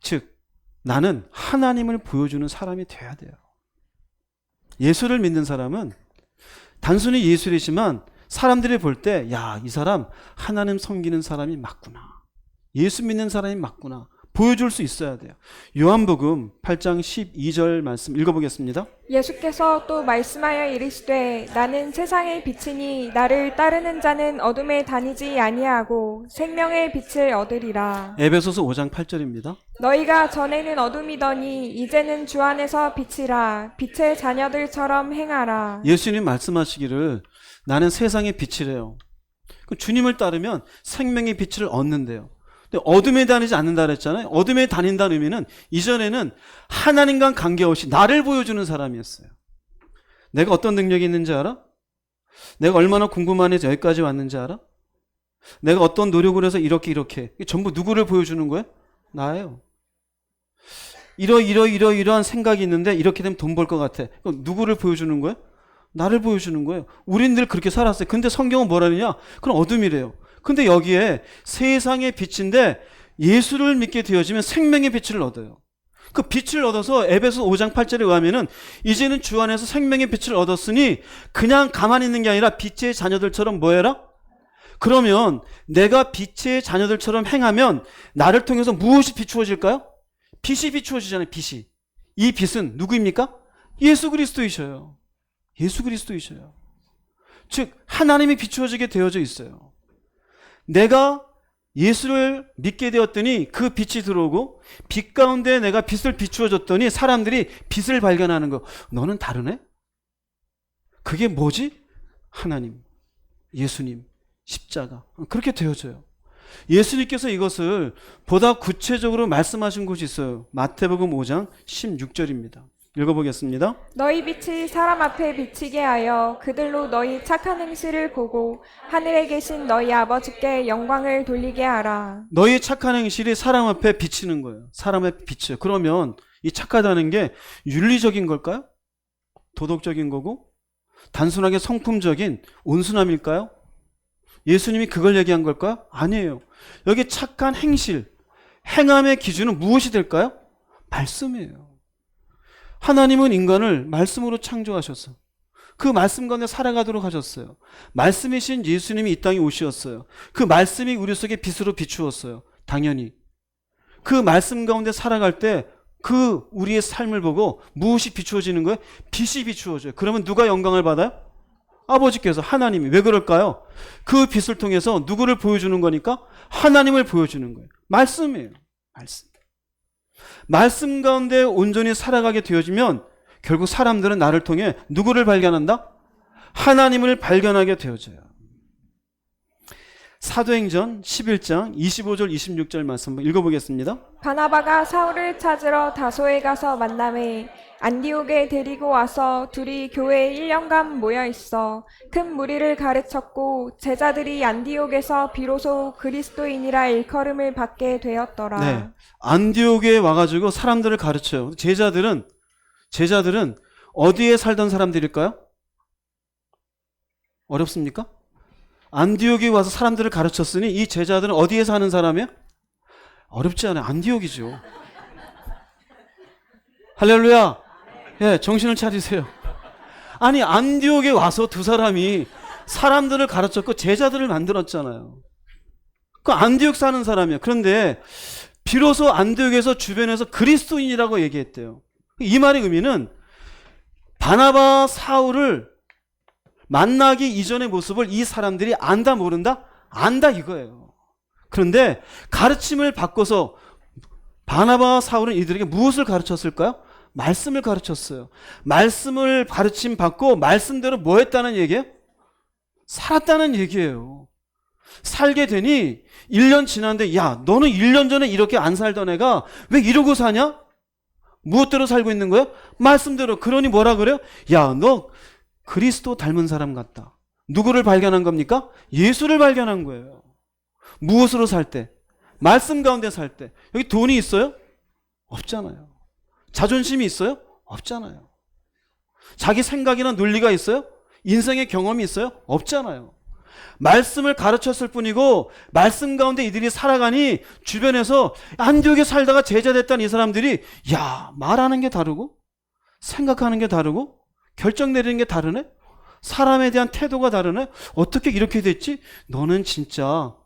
즉 나는 하나님을 보여주는 사람이 돼야 돼요. 예수를 믿는 사람은 단순히 예수이지만 사람들이 볼 때 야, 이 사람 하나님 섬기는 사람이 맞구나. 예수 믿는 사람이 맞구나. 보여줄 수 있어야 돼요. 요한복음 8장 12절 말씀 읽어보겠습니다. 예수께서 또 말씀하여 이르시되 나는 세상의 빛이니 나를 따르는 자는 어둠에 다니지 아니하고 생명의 빛을 얻으리라. 에베소서 5장 8절입니다. 너희가 전에는 어둠이더니 이제는 주 안에서 빛이라. 빛의 자녀들처럼 행하라. 예수님 말씀하시기를 나는 세상의 빛이래요. 주님을 따르면 생명의 빛을 얻는데요. 근데 어둠에 다니지 않는다 그랬잖아요. 어둠에 다닌다는 의미는 이전에는 하나님과 관계없이 나를 보여주는 사람이었어요. 내가 어떤 능력이 있는지 알아? 내가 얼마나 궁금한 해서 여기까지 왔는지 알아? 내가 어떤 노력을 해서 이렇게 전부 누구를 보여주는 거예요? 나예요. 이러한 생각이 있는데 이렇게 되면 돈 벌 것 같아. 그럼 누구를 보여주는 거예요? 나를 보여주는 거예요. 우린 늘 그렇게 살았어요. 근데 성경은 뭐라느냐? 그럼 어둠이래요. 근데 여기에 세상의 빛인데 예수를 믿게 되어지면 생명의 빛을 얻어요. 그 빛을 얻어서 에베소 5장 8절에 의하면은 이제는 주 안에서 생명의 빛을 얻었으니 그냥 가만히 있는 게 아니라 빛의 자녀들처럼 뭐 해라? 그러면 내가 빛의 자녀들처럼 행하면 나를 통해서 무엇이 비추어질까요? 빛이 비추어지잖아요. 빛이. 이 빛은 누구입니까? 예수 그리스도이셔요. 예수 그리스도이셔요. 즉 하나님이 비추어지게 되어져 있어요. 내가 예수를 믿게 되었더니 그 빛이 들어오고 빛 가운데 내가 빛을 비추어줬더니 사람들이 빛을 발견하는 거. 너는 다르네? 그게 뭐지? 하나님, 예수님, 십자가. 그렇게 되어져요. 예수님께서 이것을 보다 구체적으로 말씀하신 곳이 있어요. 마태복음 5장 16절입니다. 읽어보겠습니다. 너희 빛이 사람 앞에 비치게 하여 그들로 너희 착한 행실을 보고 하늘에 계신 너희 아버지께 영광을 돌리게 하라. 너희 착한 행실이 사람 앞에 비치는 거예요. 사람 앞에 비쳐요. 그러면 이 착하다는 게 윤리적인 걸까요? 도덕적인 거고 단순하게 성품적인 온순함일까요? 예수님이 그걸 얘기한 걸까요? 아니에요. 여기 착한 행실, 행함의 기준은 무엇이 될까요? 말씀이에요. 하나님은 인간을 말씀으로 창조하셔서 그 말씀 가운데 살아가도록 하셨어요. 말씀이신 예수님이 이 땅에 오셨어요. 그 말씀이 우리 속에 빛으로 비추었어요. 당연히 그 말씀 가운데 살아갈 때 그 우리의 삶을 보고 무엇이 비추어지는 거예요? 빛이 비추어져요. 그러면 누가 영광을 받아요? 아버지께서, 하나님이. 왜 그럴까요? 그 빛을 통해서 누구를 보여주는 거니까? 하나님을 보여주는 거예요. 말씀이에요. 말씀. 말씀 가운데 온전히 살아가게 되어지면 결국 사람들은 나를 통해 누구를 발견한다? 하나님을 발견하게 되어져요. 사도행전 11장 25절 26절 말씀 한번 읽어보겠습니다. 바나바가 사울을 찾으러 다소에 가서 만남에 안디옥에 데리고 와서 둘이 교회에 1년간 모여 있어 큰 무리를 가르쳤고 제자들이 안디옥에서 비로소 그리스도인이라 일컬음을 받게 되었더라. 네, 안디옥에 와가지고 사람들을 가르쳐요. 제자들은 어디에 살던 사람들일까요? 어렵습니까? 안디옥에 와서 사람들을 가르쳤으니 이 제자들은 어디에 사는 사람이에요? 어렵지 않아요. 안디옥이죠. 할렐루야. 예, 정신을 차리세요. 아니, 안디옥에 와서 두 사람이 사람들을 가르쳤고 제자들을 만들었잖아요. 그 안디옥 사는 사람이에요. 그런데 비로소 안디옥에서 주변에서 그리스도인이라고 얘기했대요. 이 말의 의미는 바나바 사울을 만나기 이전의 모습을 이 사람들이 안다 모른다? 안다 이거예요. 그런데 가르침을 바꿔서 바나바 사울은 이들에게 무엇을 가르쳤을까요? 말씀을 가르쳤어요. 말씀을 가르침 받고 말씀대로 뭐 했다는 얘기예요? 살았다는 얘기예요. 살게 되니 1년 지났는데 야, 너는 1년 전에 이렇게 안 살던 애가 왜 이러고 사냐? 무엇대로 살고 있는 거예요? 말씀대로. 그러니 뭐라 그래요? 야, 너 그리스도 닮은 사람 같다. 누구를 발견한 겁니까? 예수를 발견한 거예요. 무엇으로 살 때? 말씀 가운데 살 때. 여기 돈이 있어요? 없잖아요. 자존심이 있어요? 없잖아요. 자기 생각이나 논리가 있어요? 인생의 경험이 있어요? 없잖아요. 말씀을 가르쳤을 뿐이고 말씀 가운데 이들이 살아가니 주변에서 안디옥에 살다가 제자 됐다는 이 사람들이 야, 말하는 게 다르고 생각하는 게 다르고 결정 내리는 게 다르네? 사람에 대한 태도가 다르네? 어떻게 이렇게 됐지? 너는 진짜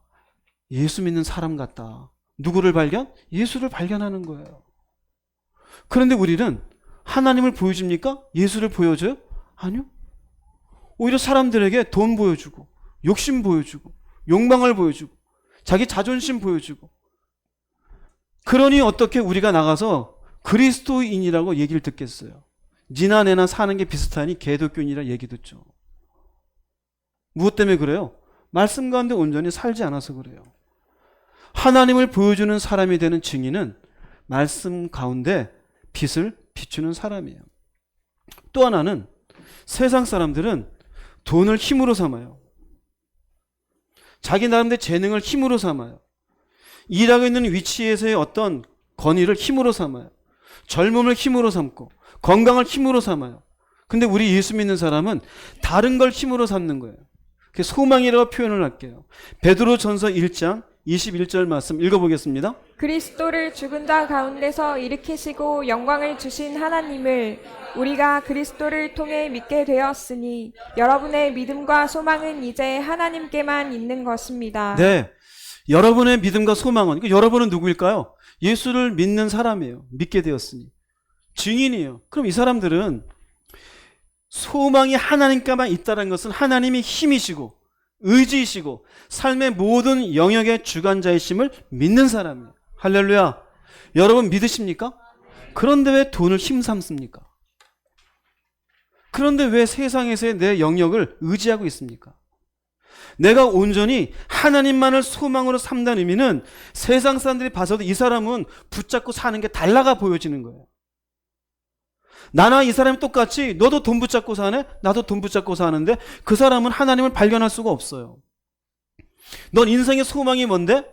예수 믿는 사람 같다. 누구를 발견? 예수를 발견하는 거예요. 그런데 우리는 하나님을 보여줍니까? 예수를 보여줘요? 아니요. 오히려 사람들에게 돈 보여주고 욕심 보여주고 욕망을 보여주고 자기 자존심 보여주고 그러니 어떻게 우리가 나가서 그리스도인이라고 얘기를 듣겠어요? 니나 내나 사는 게 비슷하니 개독교인이라 얘기 듣죠. 무엇 때문에 그래요? 말씀 가운데 온전히 살지 않아서 그래요. 하나님을 보여주는 사람이 되는 증인은 말씀 가운데 빛을 비추는 사람이에요. 또 하나는 세상 사람들은 돈을 힘으로 삼아요. 자기 나름대로 재능을 힘으로 삼아요. 일하고 있는 위치에서의 어떤 권위를 힘으로 삼아요. 젊음을 힘으로 삼고 건강을 힘으로 삼아요. 근데 우리 예수 믿는 사람은 다른 걸 힘으로 삼는 거예요. 그게 소망이라고 표현을 할게요. 베드로전서 1장 21절 말씀 읽어보겠습니다. 그리스도를 죽은 자 가운데서 일으키시고 영광을 주신 하나님을 우리가 그리스도를 통해 믿게 되었으니 여러분의 믿음과 소망은 이제 하나님께만 있는 것입니다. 네, 여러분의 믿음과 소망은, 그러니까 여러분은 누구일까요? 예수를 믿는 사람이에요. 믿게 되었으니 증인이에요. 그럼 이 사람들은 소망이 하나님께만 있다는 것은 하나님이 힘이시고 의지이시고 삶의 모든 영역의 주관자이심을 믿는 사람이에요. 할렐루야. 여러분 믿으십니까? 그런데 왜 돈을 힘삼습니까? 그런데 왜 세상에서의 내 영역을 의지하고 있습니까? 내가 온전히 하나님만을 소망으로 삼다는 의미는 세상 사람들이 봐서도 이 사람은 붙잡고 사는 게 달라가 보여지는 거예요. 나나 이 사람이 똑같이 너도 돈 붙잡고 사네? 나도 돈 붙잡고 사는데 그 사람은 하나님을 발견할 수가 없어요. 넌 인생의 소망이 뭔데?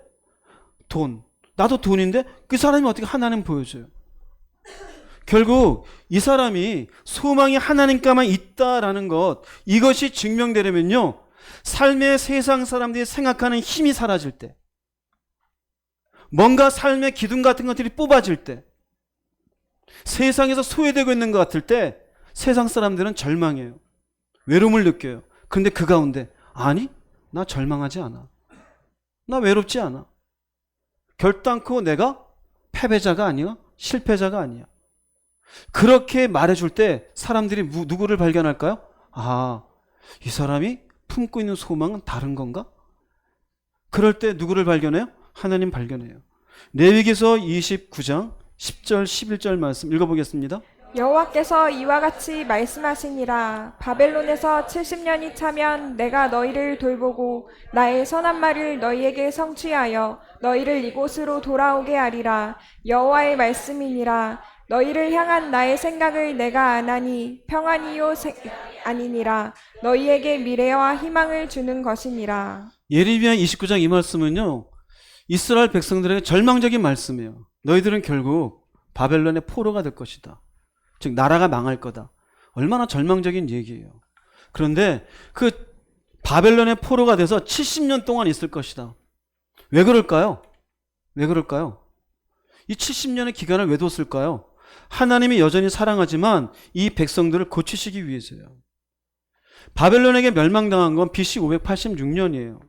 돈. 나도 돈인데 그 사람이 어떻게 하나님 보여줘요? 결국 이 사람이 소망이 하나님께만 있다라는 것, 이것이 증명되려면요, 삶의 세상 사람들이 생각하는 힘이 사라질 때, 뭔가 삶의 기둥 같은 것들이 뽑아질 때, 세상에서 소외되고 있는 것 같을 때 세상 사람들은 절망해요. 외로움을 느껴요. 그런데 그 가운데 아니, 나 절망하지 않아. 나 외롭지 않아. 결단코 내가 패배자가 아니야. 실패자가 아니야. 그렇게 말해줄 때 사람들이 누구를 발견할까요? 아, 이 사람이 품고 있는 소망은 다른 건가? 그럴 때 누구를 발견해요? 하나님 발견해요. 레위기서 29장 10절 11절 말씀 읽어보겠습니다. 여호와께서 이와 같이 말씀하시니라. 바벨론에서 70년이 차면 내가 너희를 돌보고 나의 선한 말을 너희에게 성취하여 너희를 이곳으로 돌아오게 하리라. 여호와의 말씀이니라. 너희를 향한 나의 생각을 내가 아나니 평안이요 아니니라. 너희에게 미래와 희망을 주는 것이니라. 예레미야 29장 이 말씀은요, 이스라엘 백성들에게 절망적인 말씀이에요. 너희들은 결국 바벨론의 포로가 될 것이다. 즉 나라가 망할 거다. 얼마나 절망적인 얘기예요. 그런데 그 바벨론의 포로가 돼서 70년 동안 있을 것이다. 왜 그럴까요? 왜 그럴까요? 이 70년의 기간을 왜 뒀을까요? 하나님이 여전히 사랑하지만 이 백성들을 고치시기 위해서요. 바벨론에게 멸망당한 건 BC 586년이에요.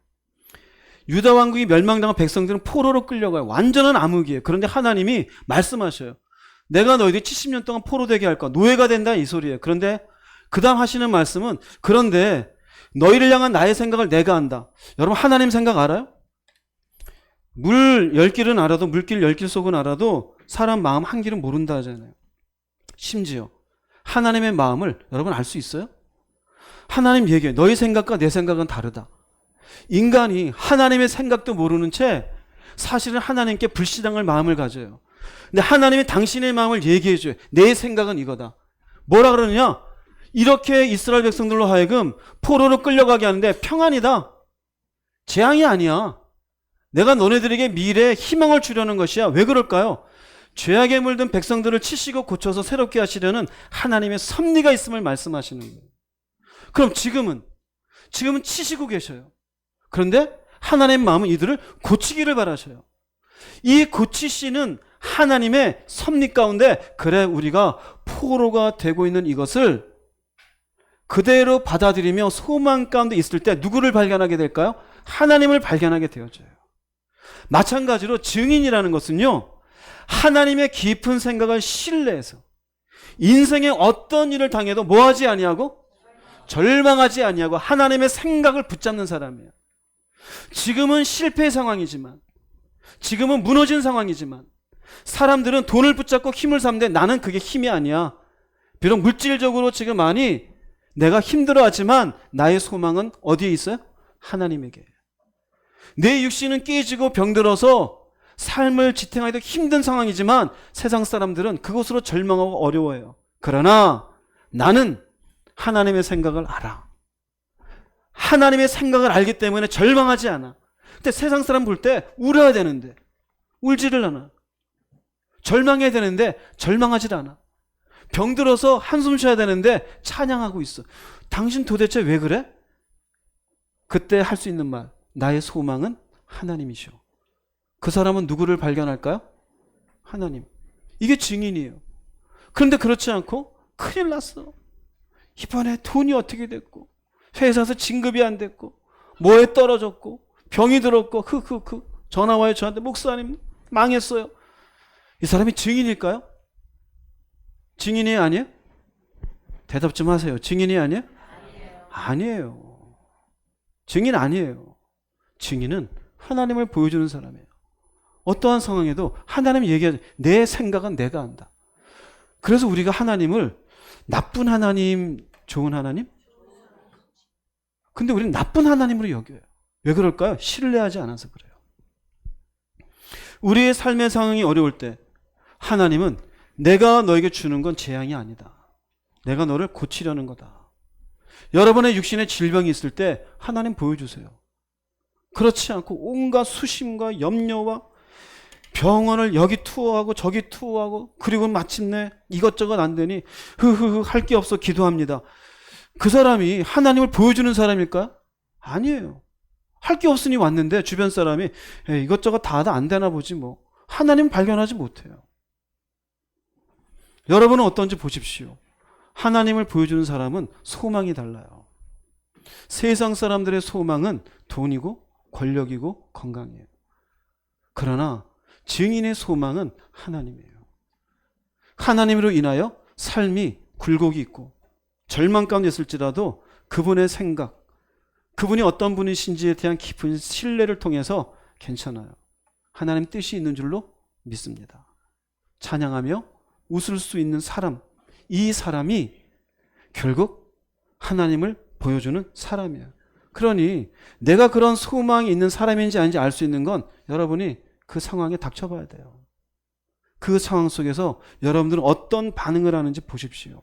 유다 왕국이 멸망당한 백성들은 포로로 끌려가요. 완전한 암흑이에요. 그런데 하나님이 말씀하셔요. 내가 너희들이 70년 동안 포로되게 할 거야. 노예가 된다 이 소리예요. 그런데 그 다음 하시는 말씀은 그런데 너희를 향한 나의 생각을 내가 안다. 여러분 하나님 생각 알아요? 물 10길은 알아도 물길 10길 속은 알아도 사람 마음 한 길은 모른다 하잖아요. 심지어 하나님의 마음을 여러분 알 수 있어요? 하나님 얘기해요. 너희 생각과 내 생각은 다르다. 인간이 하나님의 생각도 모르는 채 사실은 하나님께 불신앙할 마음을 가져요. 근데 하나님이 당신의 마음을 얘기해줘요. 내 생각은 이거다. 뭐라 그러느냐? 이렇게 이스라엘 백성들로 하여금 포로로 끌려가게 하는데 평안이다. 재앙이 아니야. 내가 너네들에게 미래에 희망을 주려는 것이야. 왜 그럴까요? 죄악에 물든 백성들을 치시고 고쳐서 새롭게 하시려는 하나님의 섭리가 있음을 말씀하시는 거예요. 그럼 지금은 치시고 계셔요. 그런데 하나님의 마음은 이들을 고치기를 바라셔요. 이 고치시는 하나님의 섭리 가운데 그래 우리가 포로가 되고 있는 이것을 그대로 받아들이며 소망 가운데 있을 때 누구를 발견하게 될까요? 하나님을 발견하게 되어져요. 마찬가지로 증인이라는 것은요, 하나님의 깊은 생각을 신뢰해서 인생의 어떤 일을 당해도 뭐하지 아니하고 절망하지 아니하고 하나님의 생각을 붙잡는 사람이에요. 지금은 실패 상황이지만, 지금은 무너진 상황이지만 사람들은 돈을 붙잡고 힘을 삼는데 나는 그게 힘이 아니야. 비록 물질적으로 지금 많이 내가 힘들어하지만 나의 소망은 어디에 있어요? 하나님에게. 내 육신은 깨지고 병들어서 삶을 지탱하기도 힘든 상황이지만 세상 사람들은 그것으로 절망하고 어려워해요. 그러나 나는 하나님의 생각을 알아. 하나님의 생각을 알기 때문에 절망하지 않아. 근데 세상 사람 볼 때 울어야 되는데 울지를 않아. 절망해야 되는데 절망하지 않아. 병들어서 한숨 쉬어야 되는데 찬양하고 있어. 당신 도대체 왜 그래? 그때 할 수 있는 말, 나의 소망은 하나님이시오. 그 사람은 누구를 발견할까요? 하나님. 이게 증인이에요. 그런데 그렇지 않고 큰일 났어. 이번에 돈이 어떻게 됐고 회사에서 진급이 안 됐고 뭐에 떨어졌고 병이 들었고 전화 와요 저한테 목사님 망했어요. 이 사람이 증인일까요? 증인이 아니에요? 대답 좀 하세요. 증인이 아니에요? 아니에요. 증인 아니에요. 증인은 하나님을 보여주는 사람이에요. 어떠한 상황에도 하나님이 얘기하죠. 내 생각은 내가 한다. 그래서 우리가 하나님을 나쁜 하나님, 좋은 하나님? 근데 우리는 나쁜 하나님으로 여겨요. 왜 그럴까요? 신뢰하지 않아서 그래요. 우리의 삶의 상황이 어려울 때 하나님은 내가 너에게 주는 건 재앙이 아니다. 내가 너를 고치려는 거다. 여러분의 육신에 질병이 있을 때 하나님 보여주세요. 그렇지 않고 온갖 수심과 염려와 병원을 여기 투어하고 저기 투어하고 그리고 마침내 이것저것 안 되니 흐흐흐 할 게 없어 기도합니다. 그 사람이 하나님을 보여주는 사람일까요? 아니에요. 할 게 없으니 왔는데 주변 사람이 이것저것 다 안 되나 보지 뭐. 하나님 발견하지 못해요. 여러분은 어떤지 보십시오. 하나님을 보여주는 사람은 소망이 달라요. 세상 사람들의 소망은 돈이고 권력이고 건강이에요. 그러나 증인의 소망은 하나님이에요. 하나님으로 인하여 삶이 굴곡이 있고 절망 가운데 있을지라도 그분의 생각, 그분이 어떤 분이신지에 대한 깊은 신뢰를 통해서 괜찮아요. 하나님 뜻이 있는 줄로 믿습니다. 찬양하며 웃을 수 있는 사람, 이 사람이 결국 하나님을 보여주는 사람이에요. 그러니 내가 그런 소망이 있는 사람인지 아닌지 알 수 있는 건 여러분이 그 상황에 닥쳐봐야 돼요. 그 상황 속에서 여러분들은 어떤 반응을 하는지 보십시오.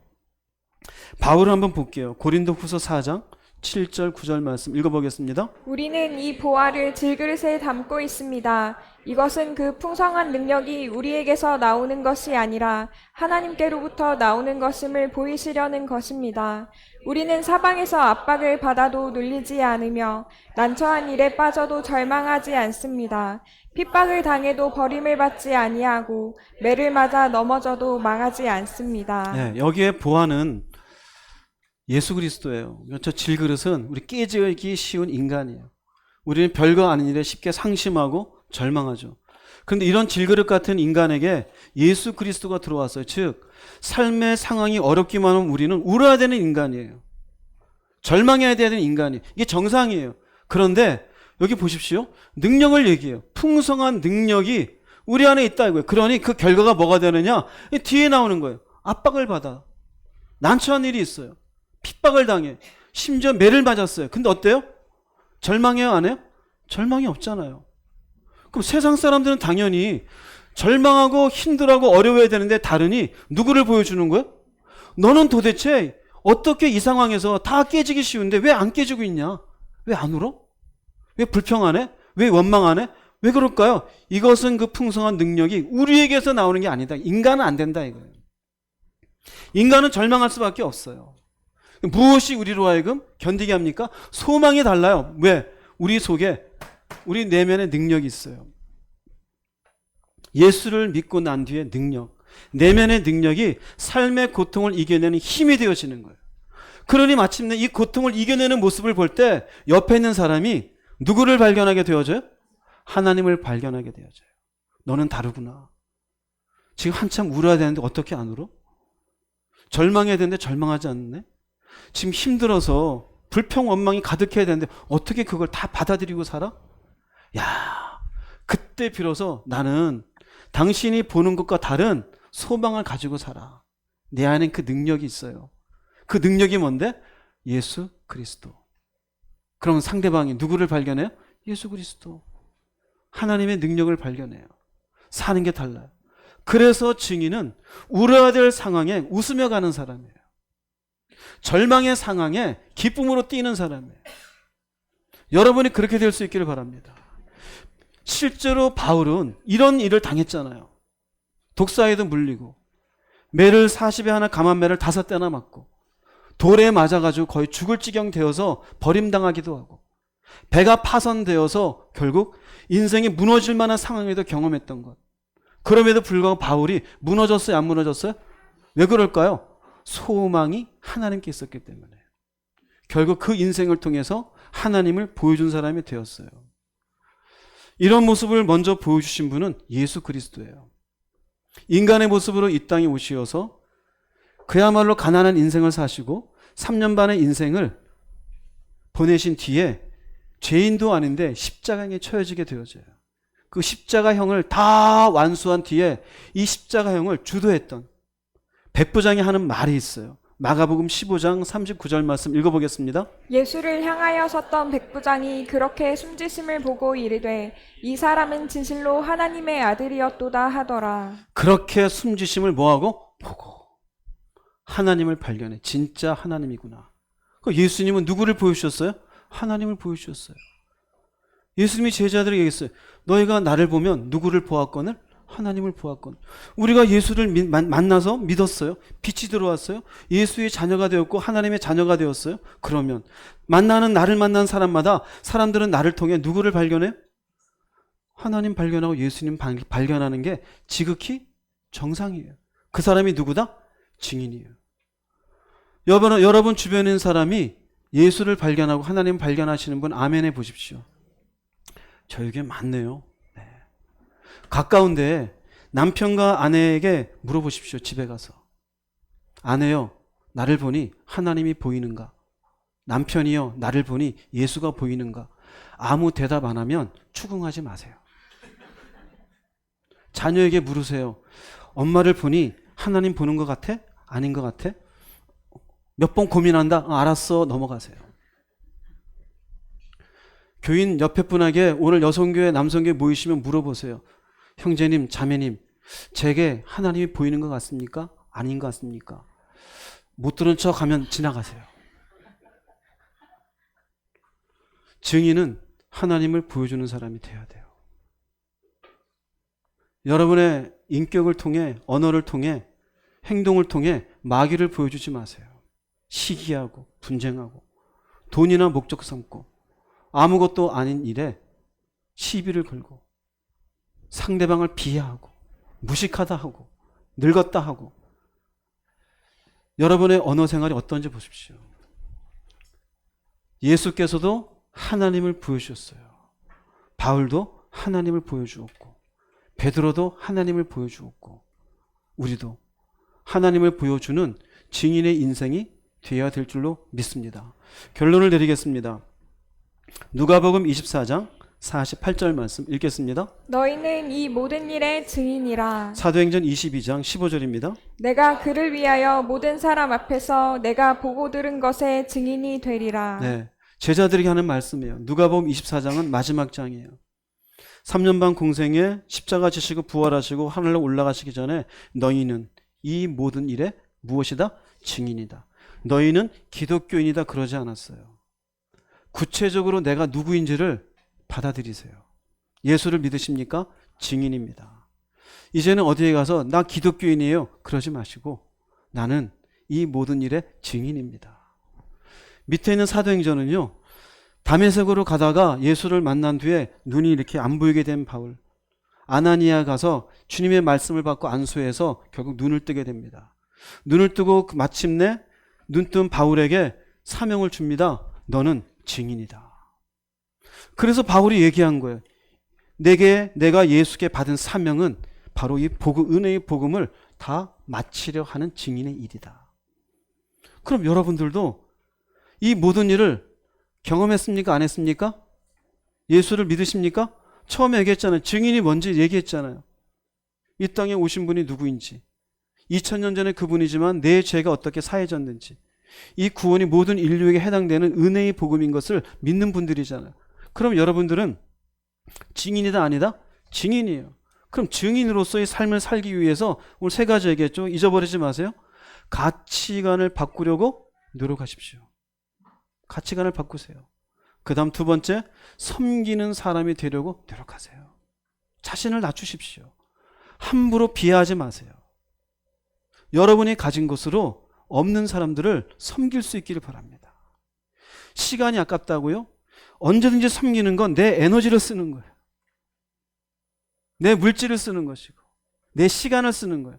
바울을 한번 볼게요. 고린도후서 4장 7절 9절 말씀 읽어보겠습니다. 우리는 이 보화를 질그릇에 담고 있습니다. 이것은 그 풍성한 능력이 우리에게서 나오는 것이 아니라 하나님께로부터 나오는 것임을 보이시려는 것입니다. 우리는 사방에서 압박을 받아도 눌리지 않으며 난처한 일에 빠져도 절망하지 않습니다. 핍박을 당해도 버림을 받지 아니하고 매를 맞아 넘어져도 망하지 않습니다. 네, 여기에 보화는 예수 그리스도예요. 저 질그릇은 우리 깨지기 쉬운 인간이에요. 우리는 별거 아닌 일에 쉽게 상심하고 절망하죠. 그런데 이런 질그릇 같은 인간에게 예수 그리스도가 들어왔어요. 즉 삶의 상황이 어렵기만 하면 우리는 울어야 되는 인간이에요. 절망해야 되는 인간이에요. 이게 정상이에요. 그런데 여기 보십시오. 능력을 얘기해요. 풍성한 능력이 우리 안에 있다 이거예요. 그러니 그 결과가 뭐가 되느냐? 뒤에 나오는 거예요. 압박을 받아. 난처한 일이 있어요. 핍박을 당해. 심지어 매를 맞았어요. 근데 어때요? 절망해요? 안 해요? 절망이 없잖아요. 그럼 세상 사람들은 당연히 절망하고 힘들어하고 어려워야 되는데 다르니 누구를 보여주는 거예요? 너는 도대체 어떻게 이 상황에서 다 깨지기 쉬운데 왜 안 깨지고 있냐? 왜 안 울어? 왜 불평하네? 왜 원망하네? 왜 그럴까요? 이것은 그 풍성한 능력이 우리에게서 나오는 게 아니다. 인간은 안 된다 이거예요. 인간은 절망할 수밖에 없어요. 무엇이 우리로 하여금 견디게 합니까? 소망이 달라요. 왜? 우리 속에 우리 내면에 능력이 있어요. 예수를 믿고 난 뒤에 능력, 내면의 능력이 삶의 고통을 이겨내는 힘이 되어지는 거예요. 그러니 마침내 이 고통을 이겨내는 모습을 볼 때 옆에 있는 사람이 누구를 발견하게 되어져요? 하나님을 발견하게 되어져요. 너는 다르구나. 지금 한참 울어야 되는데 어떻게 안 울어? 절망해야 되는데 절망하지 않네? 지금 힘들어서 불평 원망이 가득해야 되는데 어떻게 그걸 다 받아들이고 살아? 야, 그때 비로소 나는 당신이 보는 것과 다른 소망을 가지고 살아. 내 안엔 그 능력이 있어요. 그 능력이 뭔데? 예수 그리스도. 그럼 상대방이 누구를 발견해요? 예수 그리스도. 하나님의 능력을 발견해요. 사는 게 달라요. 그래서 증인은 울어야 될 상황에 웃으며 가는 사람이에요. 절망의 상황에 기쁨으로 뛰는 사람이에요. 여러분이 그렇게 될 수 있기를 바랍니다. 실제로 바울은 이런 일을 당했잖아요. 독사에도 물리고 매를 40에 하나 감한 매를 5대나 맞고 돌에 맞아가지고 거의 죽을 지경 되어서 버림당하기도 하고 배가 파손되어서 결국 인생이 무너질 만한 상황에도 경험했던 것. 그럼에도 불구하고 바울이 무너졌어요? 안 무너졌어요? 왜 그럴까요? 소망이 하나님께 있었기 때문에. 결국 그 인생을 통해서 하나님을 보여준 사람이 되었어요. 이런 모습을 먼저 보여주신 분은 예수 그리스도예요. 인간의 모습으로 이 땅에 오시어서 그야말로 가난한 인생을 사시고 3년 반의 인생을 보내신 뒤에 죄인도 아닌데 십자가에 처해지게 되어져요. 그 십자가형을 다 완수한 뒤에 이 십자가형을 주도했던 백부장이 하는 말이 있어요. 마가복음 15장 39절 말씀 읽어보겠습니다. 예수를 향하여 섰던 백부장이 그렇게 숨지심을 보고 이르되 이 사람은 진실로 하나님의 아들이었도다 하더라. 그렇게 숨지심을 뭐하고? 보고 하나님을 발견해. 진짜 하나님이구나. 예수님은 누구를 보여주셨어요? 하나님을 보여주셨어요. 예수님이 제자들에게 얘기했어요. 너희가 나를 보면 누구를 보았거늘? 하나님을 보았거늘. 우리가 예수를 만나서 믿었어요. 빛이 들어왔어요. 예수의 자녀가 되었고 하나님의 자녀가 되었어요. 그러면 나를 만난 사람마다 사람들은 나를 통해 누구를 발견해요? 하나님 발견하고 예수님 발견하는 게 지극히 정상이에요. 그 사람이 누구다? 증인이에요. 여러분 주변에 있는 사람이 예수를 발견하고 하나님 발견하시는 분 아멘 해 보십시오. 저에게 많네요. 네. 가까운데 남편과 아내에게 물어보십시오. 집에 가서. 아내요, 나를 보니 하나님이 보이는가? 남편이요, 나를 보니 예수가 보이는가? 아무 대답 안 하면 추궁하지 마세요. 자녀에게 물으세요. 엄마를 보니 하나님 보는 것 같아? 아닌 것 같아? 몇 번 고민한다? 알았어. 넘어가세요. 교인 옆에 분에게 오늘 여성교회, 남성교회 모이시면 물어보세요. 형제님, 자매님, 제게 하나님이 보이는 것 같습니까? 아닌 것 같습니까? 못 들은 척 하면 지나가세요. 증인은 하나님을 보여주는 사람이 돼야 돼요. 여러분의 인격을 통해, 언어를 통해, 행동을 통해 마귀를 보여주지 마세요. 시기하고 분쟁하고 돈이나 목적 삼고 아무것도 아닌 일에 시비를 걸고 상대방을 비하하고 무식하다 하고 늙었다 하고. 여러분의 언어 생활이 어떤지 보십시오. 예수께서도 하나님을 보여주셨어요. 바울도 하나님을 보여주었고 베드로도 하나님을 보여주었고 우리도 하나님을 보여주는 증인의 인생이 되어야 될 줄로 믿습니다. 결론을 내리겠습니다. 누가복음 24장 48절 말씀 읽겠습니다. 너희는 이 모든 일의 증인이라. 사도행전 22장 15절입니다. 내가 그를 위하여 모든 사람 앞에서 내가 보고 들은 것의 증인이 되리라. 네, 제자들에게 하는 말씀이에요. 누가복음 24장은 마지막 장이에요. 3년 반 공생에 십자가 지시고 부활하시고 하늘로 올라가시기 전에 너희는 이 모든 일에 무엇이다? 증인이다. 너희는 기독교인이다 그러지 않았어요. 구체적으로 내가 누구인지를 받아들이세요. 예수를 믿으십니까? 증인입니다. 이제는 어디에 가서 나 기독교인이에요 그러지 마시고 나는 이 모든 일의 증인입니다. 밑에 있는 사도행전은요, 다메섹으로 가다가 예수를 만난 뒤에 눈이 이렇게 안 보이게 된 바울, 아나니아 가서 주님의 말씀을 받고 안수해서 결국 눈을 뜨게 됩니다. 눈을 뜨고 마침내 눈뜬 바울에게 사명을 줍니다. 너는 증인이다. 그래서 바울이 얘기한 거예요. 내가 예수께 받은 사명은 바로 이 은혜의 복음을 다 마치려 하는 증인의 일이다. 그럼 여러분들도 이 모든 일을 경험했습니까? 안 했습니까? 예수를 믿으십니까? 처음에 얘기했잖아요. 증인이 뭔지 얘기했잖아요. 이 땅에 오신 분이 누구인지, 2000년 전에 그분이지만 내 죄가 어떻게 사해졌는지, 이 구원이 모든 인류에게 해당되는 은혜의 복음인 것을 믿는 분들이잖아요. 그럼 여러분들은 증인이다 아니다? 증인이에요. 그럼 증인으로서의 삶을 살기 위해서 오늘 세 가지 얘기했죠. 잊어버리지 마세요. 가치관을 바꾸려고 노력하십시오. 가치관을 바꾸세요. 그 다음 두 번째, 섬기는 사람이 되려고 노력하세요. 자신을 낮추십시오. 함부로 비하하지 마세요. 여러분이 가진 것으로 없는 사람들을 섬길 수 있기를 바랍니다. 시간이 아깝다고요? 언제든지 섬기는 건 내 에너지를 쓰는 거예요. 내 물질을 쓰는 것이고 내 시간을 쓰는 거예요.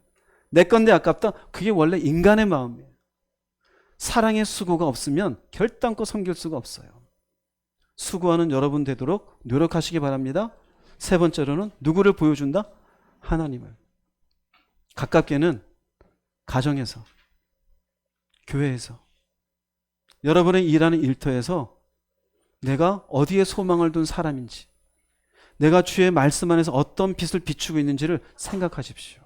내 건데 아깝다? 그게 원래 인간의 마음이에요. 사랑의 수고가 없으면 결단코 섬길 수가 없어요. 수고하는 여러분 되도록 노력하시기 바랍니다. 세 번째로는 누구를 보여준다? 하나님을. 가깝게는 가정에서, 교회에서, 여러분의 일하는 일터에서 내가 어디에 소망을 둔 사람인지, 내가 주의 말씀 안에서 어떤 빛을 비추고 있는지를 생각하십시오.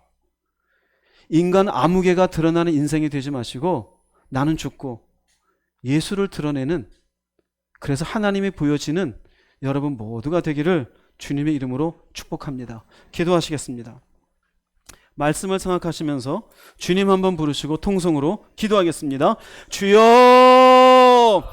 인간 아무개가 드러나는 인생이 되지 마시고 나는 죽고 예수를 드러내는, 그래서 하나님이 보여지는 여러분 모두가 되기를 주님의 이름으로 축복합니다. 기도하시겠습니다. 말씀을 생각하시면서 주님 한번 부르시고 통성으로 기도하겠습니다. 주여!